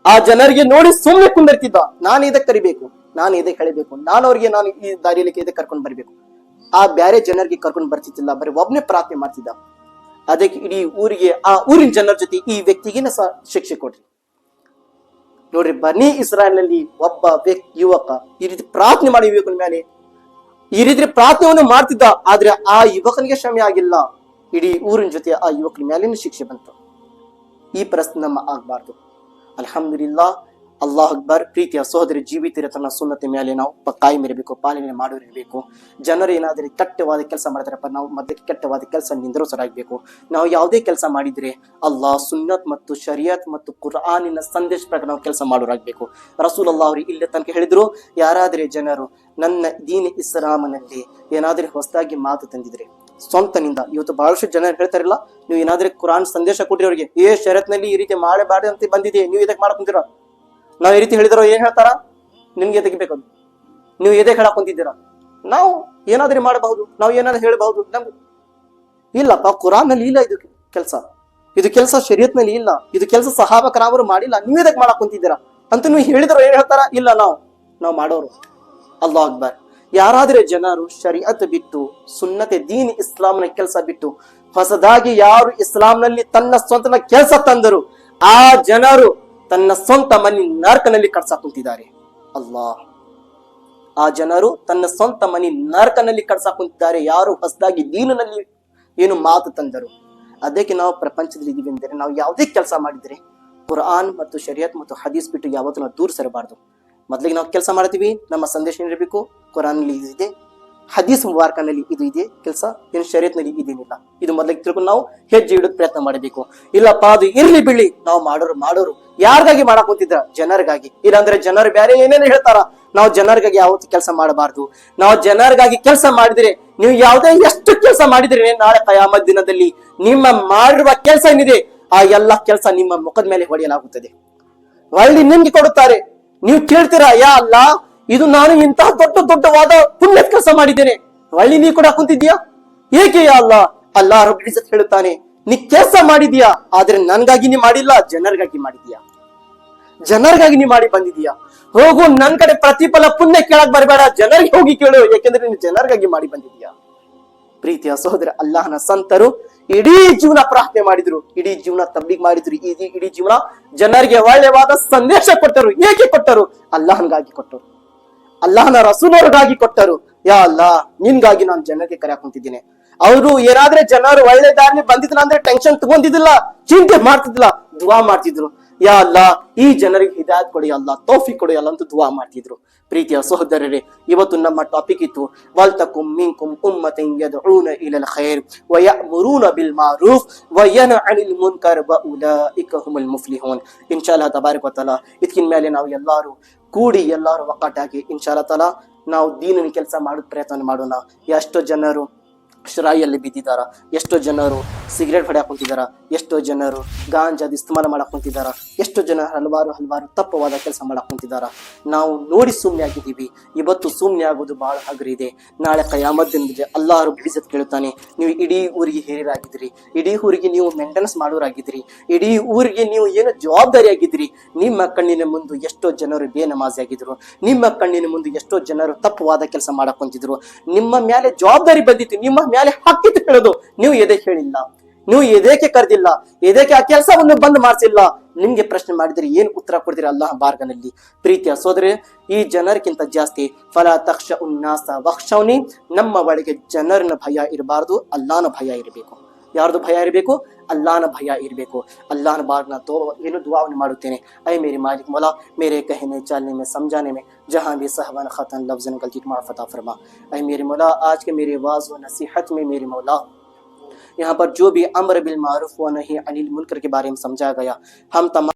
ಆ ಜನರಿಗೆ ನೋಡಿ ಸುಮ್ಮನೆ ಕುಂದಿರ್ತಿದ್ದ, ನಾನು ಇದಕ್ಕೆ ಕರಿಬೇಕು, ನಾನು ಇದಕ್ಕೆ ಹೇಳಬೇಕು, ನಾನು ಈ ದಾರಿಯಲ್ಲಿ ಇದಕ್ಕೆ ಕರ್ಕೊಂಡು ಬರ್ಬೇಕು. ಆ ಬೇರೆ ಜನರಿಗೆ ಕರ್ಕೊಂಡು ಬರ್ತಿದ್ದಿಲ್ಲ, ಬರೀ ಒಬ್ಬನೇ ಪ್ರಾರ್ಥನೆ ಮಾಡ್ತಿದ್ದ. ಅದಕ್ಕೆ ಇಡೀ ಊರಿಗೆ, ಆ ಊರಿನ ಜನರ ಜೊತೆ ಈ ವ್ಯಕ್ತಿಗೆ ಸಹ ಶಿಕ್ಷೆ ಕೊಡ್ರಿ. ನೋಡ್ರಿ, ಬನಿ ಇಸ್ರಾಯೇಲ್ ನಲ್ಲಿ ಒಬ್ಬ ಯುವಕ ಈ ರೀತಿ ಪ್ರಾರ್ಥನೆ ಮಾಡಿ ಯುವಕನ ಮೇಲೆ ಈ ರೀತಿ ಪ್ರಾರ್ಥನೆಯನ್ನು ಮಾಡ್ತಿದ್ದ, ಆದ್ರೆ ಆ ಯುವಕನಿಗೆ ಕ್ಷಮೆ ಆಗಿಲ್ಲ. ಇಡೀ ಊರಿನ ಜೊತೆ ಆ ಯುವಕನ ಮೇಲಿನ ಶಿಕ್ಷೆ ಬಂತು. ಈ ಪರಿಸ್ಥಿತಿ ನಮ್ಮ ಆಗ್ಬಾರ್ದು. ಅಲ್ಹಮ್ದುಲಿಲ್ಲಾ, ಅಲ್ಲಾಹ್ ಅಕ್ಬರ್. ಪ್ರೀತಿಯ ಸಹೋದರಿ, ಜೀವಿತ ತನ್ನ ಸುನ್ನತೆ ಮೇಲೆ ನಾವು ಕಾಯಂ ಇರಬೇಕು, ಪಾಲನೆ ಮಾಡೋರಿರ್ಬೇಕು. ಜನರು ಏನಾದರೂ ಕೆಟ್ಟವಾದ ಕೆಲಸ ಮಾಡಿದ್ರಪ್ಪ, ನಾವು ಮೊದಲಿಗೆ ಕೆಟ್ಟವಾದ ಕೆಲಸ ನಿಂದ್ರಿಸರಾಗಬೇಕು. ನಾವು ಯಾವುದೇ ಕೆಲಸ ಮಾಡಿದ್ರೆ ಅಲ್ಲಾಹ್ ಸುನ್ನತ್ ಮತ್ತು ಶರಿಯತ್ ಮತ್ತು ಕುರ್ಆನಿನ ಸಂದೇಶ ಪ್ರಕಾರ ನಾವು ಕೆಲಸ ಮಾಡೋರಾಗಬೇಕು. ರಸೂಲುಲ್ಲಾಹ್ ಅವರು ಇಲ್ಲಿ ತನಕ ಹೇಳಿದ್ರು, ಯಾರಾದರೆ ಜನರು ನನ್ನ ದೀನ್ ಇಸ್ಲಾಮನಲ್ಲಿ ಏನಾದರೂ ಹೊಸದಾಗಿ ಮಾತು ತಂದಿದ್ರೆ ಸ್ವಂತನಿಂದ, ಇವತ್ತು ಬಹಳಷ್ಟು ಜನರು ಹೇಳ್ತಾರಿಲ್ಲ, ನೀವು ಏನಾದ್ರೂ ಕುರಾನ್ ಸಂದೇಶ ಕೊಟ್ರಿ ಅವರಿಗೆ, ಶರತ್ನಲ್ಲಿ ಈ ರೀತಿ ಮಾಡಬಾರ್ದು ಅಂತ ಬಂದಿದೆ, ನೀವು ಇದಕ್ಕೆ ಮಾಡಕೊಂತೀರ. ನಾವ್ ಈ ರೀತಿ ಹೇಳಿದ್ರು ಏನ್ ಹೇಳ್ತಾರ, ನಿಮ್ಗೆ ತೆಗಿಬೇಕು, ನೀವು ಎದೆ ಹೇಳಕ್ ಕುಂತಿದ್ದೀರಾ, ನಾವು ಏನಾದ್ರೂ ಮಾಡಬಹುದು, ನಾವು ಏನಾದ್ರೂ ಹೇಳಬಹುದು. ನಮ್ಗೆ ಇಲ್ಲಪ್ಪ, ಕುರಾನ್ ನಲ್ಲಿ ಇಲ್ಲ ಇದು ಕೆಲಸ ಶರೀಯತ್ ನಲ್ಲಿ ಇಲ್ಲ, ಇದು ಕೆಲಸ ಸಹಾಬಕರಾವರು ಮಾಡಿಲ್ಲ, ನೀವು ಇದಕ್ಕೆ ಮಾಡಕ್ ಕುಂತಿದ್ದೀರಾ ಅಂತ ನೀವು ಹೇಳಿದ್ರು ಏನ್ ಹೇಳ್ತಾರ, ಇಲ್ಲ ನಾವು ಮಾಡೋರು. ಅಲ್ಲಾಹ್ ಅಕ್ಬರ್. ಯಾರಾದ್ರೆ ಜನರು ಶರೀಅತ್ ಬಿಟ್ಟು, ಸುನ್ನತೆ ದೀನ್ ಇಸ್ಲಾಂನ ಕೆಲಸ ಬಿಟ್ಟು ಹೊಸದಾಗಿ ಯಾರು ಇಸ್ಲಾಂನಲ್ಲಿ ತನ್ನ ಸ್ವಂತ ಕೆಲಸ ತಂದರು, ಆ ಜನರು ತನ್ನ ಸ್ವಂತ ಮನೆ ನರಕನಲ್ಲಿ ಕಟ್ಸಾಕ್ ಕುಂತಿದ್ದಾರೆ. ಅಲ್ಲಾಹ್, ಆ ಜನರು ತನ್ನ ಸ್ವಂತ ಮನೆ ನರಕನಲ್ಲಿ ಕಟ್ಸಾಕ್ ಕುಂತಿದ್ದಾರೆ, ಯಾರು ಹೊಸದಾಗಿ ದೀನಿನಲ್ಲಿ ಏನು ಮಾತು ತಂದರು. ಅದಕ್ಕೆ ನಾವು ಪ್ರಪಂಚದಲ್ಲಿ ಇದೀವಿ ಅಂದರೆ, ನಾವು ಯಾವುದೇ ಕೆಲಸ ಮಾಡಿದ್ರೆ ಕುರ್ಆನ್ ಮತ್ತು ಶರಿಯತ್ ಮತ್ತು ಹದೀಸ್ ಬಿಟ್ಟು ಯಾವತ್ತೂ ನಾವು ದೂರ ಸರಬಾರ್ದು. ಮೊದಲಿಗೆ ನಾವು ಕೆಲಸ ಮಾಡ್ತೀವಿ, ನಮ್ಮ ಸಂದೇಶ ಏನಿರಬೇಕು, ಕುರಾನ್ನಲ್ಲಿ ಇದೆ, ಹದೀಸ್ ಮುಬಾರಕನಲ್ಲಿ ಇದು ಇದೆ ಕೆಲಸ, ಏನು ಶರೀಯತ್ನಲ್ಲಿ ಇದೇನಿಲ್ಲ, ಇದು ಮೊದಲಿಗೆ ತಿಳ್ಕೊಂಡು ನಾವು ಹೆಜ್ಜೆ ಇಡೋದು ಪ್ರಯತ್ನ ಮಾಡಬೇಕು. ಇಲ್ಲಪ್ಪ ಅದು ಇರ್ಲಿ ಬಿಡ್ಲಿ, ನಾವು ಮಾಡೋರು ಯಾರಿಗಾಗಿ ಮಾಡಕ್ ಕುಂತಿದ್ರ, ಜನರಿಗಾಗಿ. ಇಲ್ಲಾಂದ್ರೆ ಜನರು ಬೇರೆ ಏನೇನು ಹೇಳ್ತಾರ, ನಾವು ಜನರಿಗಾಗಿ ಯಾವತ್ತು ಕೆಲಸ ಮಾಡಬಾರ್ದು. ನಾವು ಜನರಿಗಾಗಿ ಕೆಲಸ ಮಾಡಿದ್ರೆ, ನೀವು ಯಾವುದೇ ಎಷ್ಟು ಕೆಲಸ ಮಾಡಿದ್ರೆ ನಾಳೆ ಕಯಾಮತ್ ದಿನದಲ್ಲಿ ನಿಮ್ಮ ಮಾಡಿರುವ ಕೆಲಸ ಏನಿದೆ ಆ ಎಲ್ಲ ಕೆಲಸ ನಿಮ್ಮ ಮುಖದ ಮೇಲೆ ಹೊಡೆಯಲಾಗುತ್ತದೆ, ಒಳ್ಳೆ ನಿಮ್ಗೆ ಕೊಡುತ್ತಾರೆ. ನೀವು ಕೇಳ್ತೀರಾ, ಯಾ ಅಲ್ಲ, ಇದು ನಾನು ಇಂತಹ ದೊಡ್ಡವಾದ ಪುಣ್ಯ ಕೆಲಸ ಮಾಡಿದ್ದೇನೆ, ಒಳ್ಳೆ ನೀ ಕೂಡ ಕುಂತಿದ್ಯಾ, ಏಕೆ ಯಾ ಅಲ್ಲ? ಅಲ್ಲಾಹ್ ರಬ್ಬುಲ್ ಇಜ್ಜತ್ ಹೇಳುತ್ತಾನೆ, ನೀ ಕೆಲಸ ಮಾಡಿದ್ಯಾ, ಆದ್ರೆ ನನ್ಗಾಗಿ ನೀ ಮಾಡಿಲ್ಲ, ಜನರಿಗಾಗಿ ಮಾಡಿದ್ಯಾ, ಜನರಿಗಾಗಿ ನೀ ಮಾಡಿ ಬಂದಿದ್ಯಾ. ಹೋಗು, ನನ್ ಕಡೆ ಪ್ರತಿಫಲ ಪುಣ್ಯ ಕೇಳಕ್ ಬರಬೇಡ, ಜನರಿಗೆ ಹೋಗಿ ಕೇಳು, ಯಾಕೆಂದ್ರೆ ನೀನು ಜನರಿಗಾಗಿ ಮಾಡಿ ಬಂದಿದ್ಯಾ. ಪ್ರೀತಿಯ ಸಹೋದರ, ಅಲ್ಲಾಹನ ಸಂತರು ಇಡೀ ಜೀವನ ಪ್ರಾರ್ಥನೆ ಮಾಡಿದ್ರು, ಇಡೀ ಜೀವನ ತಬ್ಲೀಗ್ ಮಾಡಿದ್ರು, ಇಡೀ ಜೀವನ ಜನರಿಗೆ ಒಳ್ಳೆಯವಾದ ಸಂದೇಶ ಕೊಟ್ಟರು. ಏಕೆ ಕೊಟ್ಟರು? ಅಲ್ಲಾಹನ್ಗಾಗಿ ಕೊಟ್ಟರು, ಅಲ್ಲಾಹನ ರಸೂಲರಿಗಾಗಿ ಕೊಟ್ಟರು. ಯಾ ಅಲ್ಲಾ, ನಿನ್ಗಾಗಿ ನಾನು ಜನರಿಗೆ ಕರೆಯಾಕ್ ಕುಂತಿದ್ದೀನಿ. ಅವರು ಏನಾದ್ರೆ ಜನರು ಒಳ್ಳೆ ದಾರಿ ಬಂದಿದ್ರ ಅಂದ್ರೆ ಟೆನ್ಷನ್ ತಗೊಂಡಿದ್ದಿಲ್ಲ, ಚಿಂತೆ ಮಾಡ್ತಿದ್ದಿಲ್ಲ, ದುವಾ ಮಾಡ್ತಿದ್ರು. ಯಾ ಅಲ್ಲಾ, ಈ ಜನರಿಗೆ ಹಿದಾಯತ್ ಕೊಡಿ ಅಲ್ಲ, ತೌಫೀಕ್ ಕೊಡಿ ಅಲ್ಲ ಅಂತ ದುವಾ ಮಾಡ್ತಿದ್ರು. ಪ್ರೀತಿಯ ಸಹೋದರರೇ, ಇವತ್ತು ನಮ್ಮ ಟಾಪಿಕ್ ಇತ್ತು ವಲ್ತಕುಂ ಮಿನ್ಕುಂ ಉಮ್ಮತನ್ ಯದ್ಊನ ಇಲಲ್ ಖೈರ್ ವ ಯಅಮುರೂನ ಬಿಲ್ ಮಾರೂಫ್ ವ ಯನ್ಹೌನ ಅನಿಲ್ ಮುನ್ಕರ್ ವ ಉಲೈಕ ಹುಮುಲ್ ಮುಫ್ಲಿಹೂನ್. ಇನ್ಶಾಅಲ್ಲಾಹ್ ತಬಾರಕ ವ ತಆಲಾ ಇದಕ್ಕಿನ ಮೇಲೆ ನಾವು ಎಲ್ಲರೂ ಕೂಡಿ, ಎಲ್ಲರೂ ಒಕ್ಕಟ್ಟಾಗಿ ಇನ್ಶಾಅಲ್ಲಾಹ್ ತಾಲಾ ನಾವು ದೀನಿನ ಕೆಲಸ ಮಾಡೋದು ಪ್ರಯತ್ನ ಮಾಡೋಣ. ಎಷ್ಟೋ ಜನರು ಶ್ರಾಯಲ್ಲಿ ಬಿದ್ದಿದ್ದಾರ, ಎಷ್ಟೋ ಜನರು ಸಿಗರೇಟ್ ಹೊಡ್ಯಾಕ್ ಕುಂತಿದಾರ, ಎಷ್ಟೋ ಜನರು ಗಾಂಜಾದ ಇಸ್ತೆಮಾಲ ಮಾಡಕ್ ಕುಂತಿದಾರ, ಎಷ್ಟೋ ಜನ ಹಲವಾರು ತಪ್ಪವಾದ ಕೆಲಸ ಮಾಡಕ್ ಕುಂತಿದಾರ. ನಾವು ನೋಡಿ ಸುಮ್ಮನೆ ಆಗಿದ್ದೀವಿ. ಇವತ್ತು ಸುಮ್ಮನೆ ಆಗೋದು ಬಹಳ ಹಗರಿ ಇದೆ. ನಾಳೆ ಕಯಾಮತ್ ದಿನದಲ್ಲಿ ಅಲ್ಲಾಹ್ ರಬ್ಬುಲ್ ಇಜ್ಜತ್ ಕೇಳ್ತಾನೆ, ನೀವು ಇಡೀ ಊರಿಗೆ ಹಿರಿಯರಾಗಿದ್ರಿ, ಇಡೀ ಊರಿಗೆ ನೀವು ಮೇಂಟೆನೆನ್ಸ್ ಮಾಡೋರಾಗಿದ್ರಿ, ಇಡೀ ಊರಿಗೆ ನೀವು ಏನು ಜವಾಬ್ದಾರಿ ಆಗಿದ್ರಿ. ನಿಮ್ಮ ಕಣ್ಣಿನ ಮುಂದೆ ಎಷ್ಟೋ ಜನರು ಬೇನಮಾಜಿ ಆಗಿದ್ರು, ನಿಮ್ಮ ಕಣ್ಣಿನ ಮುಂದೆ ಎಷ್ಟೋ ಜನರು ತಪ್ಪವಾದ ಕೆಲಸ ಮಾಡಕ್ ಕುಂತಿದ್ರು. ನಿಮ್ಮ ಮೇಲೆ ಜವಾಬ್ದಾರಿ ಬಂದಿತ್ತು, ನಿಮ್ಮ ಮೇಲೆ ಹಕ್ಕಿತ್ತು ಹೇಳೋದು, ನೀವು ಎದಕ್ಕೆ ಹೇಳಿಲ್ಲ, ನೀವು ಎದಕ್ಕೆ ಕರೆದಿಲ್ಲ, ಎದಕ್ಕೆ ಆ ಕೆಲಸವನ್ನು ಬಂದ್ ಮಾಡಿಸಿಲ್ಲ. ನಿಮ್ಗೆ ಪ್ರಶ್ನೆ ಮಾಡಿದ್ರೆ ಏನ್ ಉತ್ತರ ಕೊಡ್ತೀರಿ ಅಲ್ಲಾಹ್ ಬಾರ್ಗನಲ್ಲಿ? ಪ್ರೀತಿಯ ಸೋದರಿ, ಈ ಜನರಿಗಿಂತ ಜಾಸ್ತಿ ಫಲಾ ತಖ್ಶಾ ಉನ್ನಾಸ ವಖ್ಶೌನಿ, ನಮ್ಮ ಒಳಗೆ ಜನರನ್ನ ಭಯ ಇರಬಾರ್ದು, ಅಲ್ಲಾಹನ ಭಯ ಇರಬೇಕು. ಯಾರ್ದು ಭಯ ಇರಬೇಕು? ಅಲ್ಲಾಹನ ಭಯ ಇರಬೇಕು. ಅಲ್ಲಾಹನ ಬಾರ್ನ ಏನು ದುಆವನ್ನು ಮಾಡುತ್ತೇನೆ, ಐ ಮೇರಿ ಮಾಲಿಕ್ ಮೌಲಾ, मेरे कहने चलने में समझाने में जहाँ भी सहवन खतन लफ्ज़न गलती माफ़ अता फरमा। ऐ मेरे मौला, आज के मेरे वाज़ व नसीहत में मेरे मौला यहाँ पर जो भी अम्र बिल मारूफ व नही अनिल मुनकर के बारे में समझा गया, हम तमाम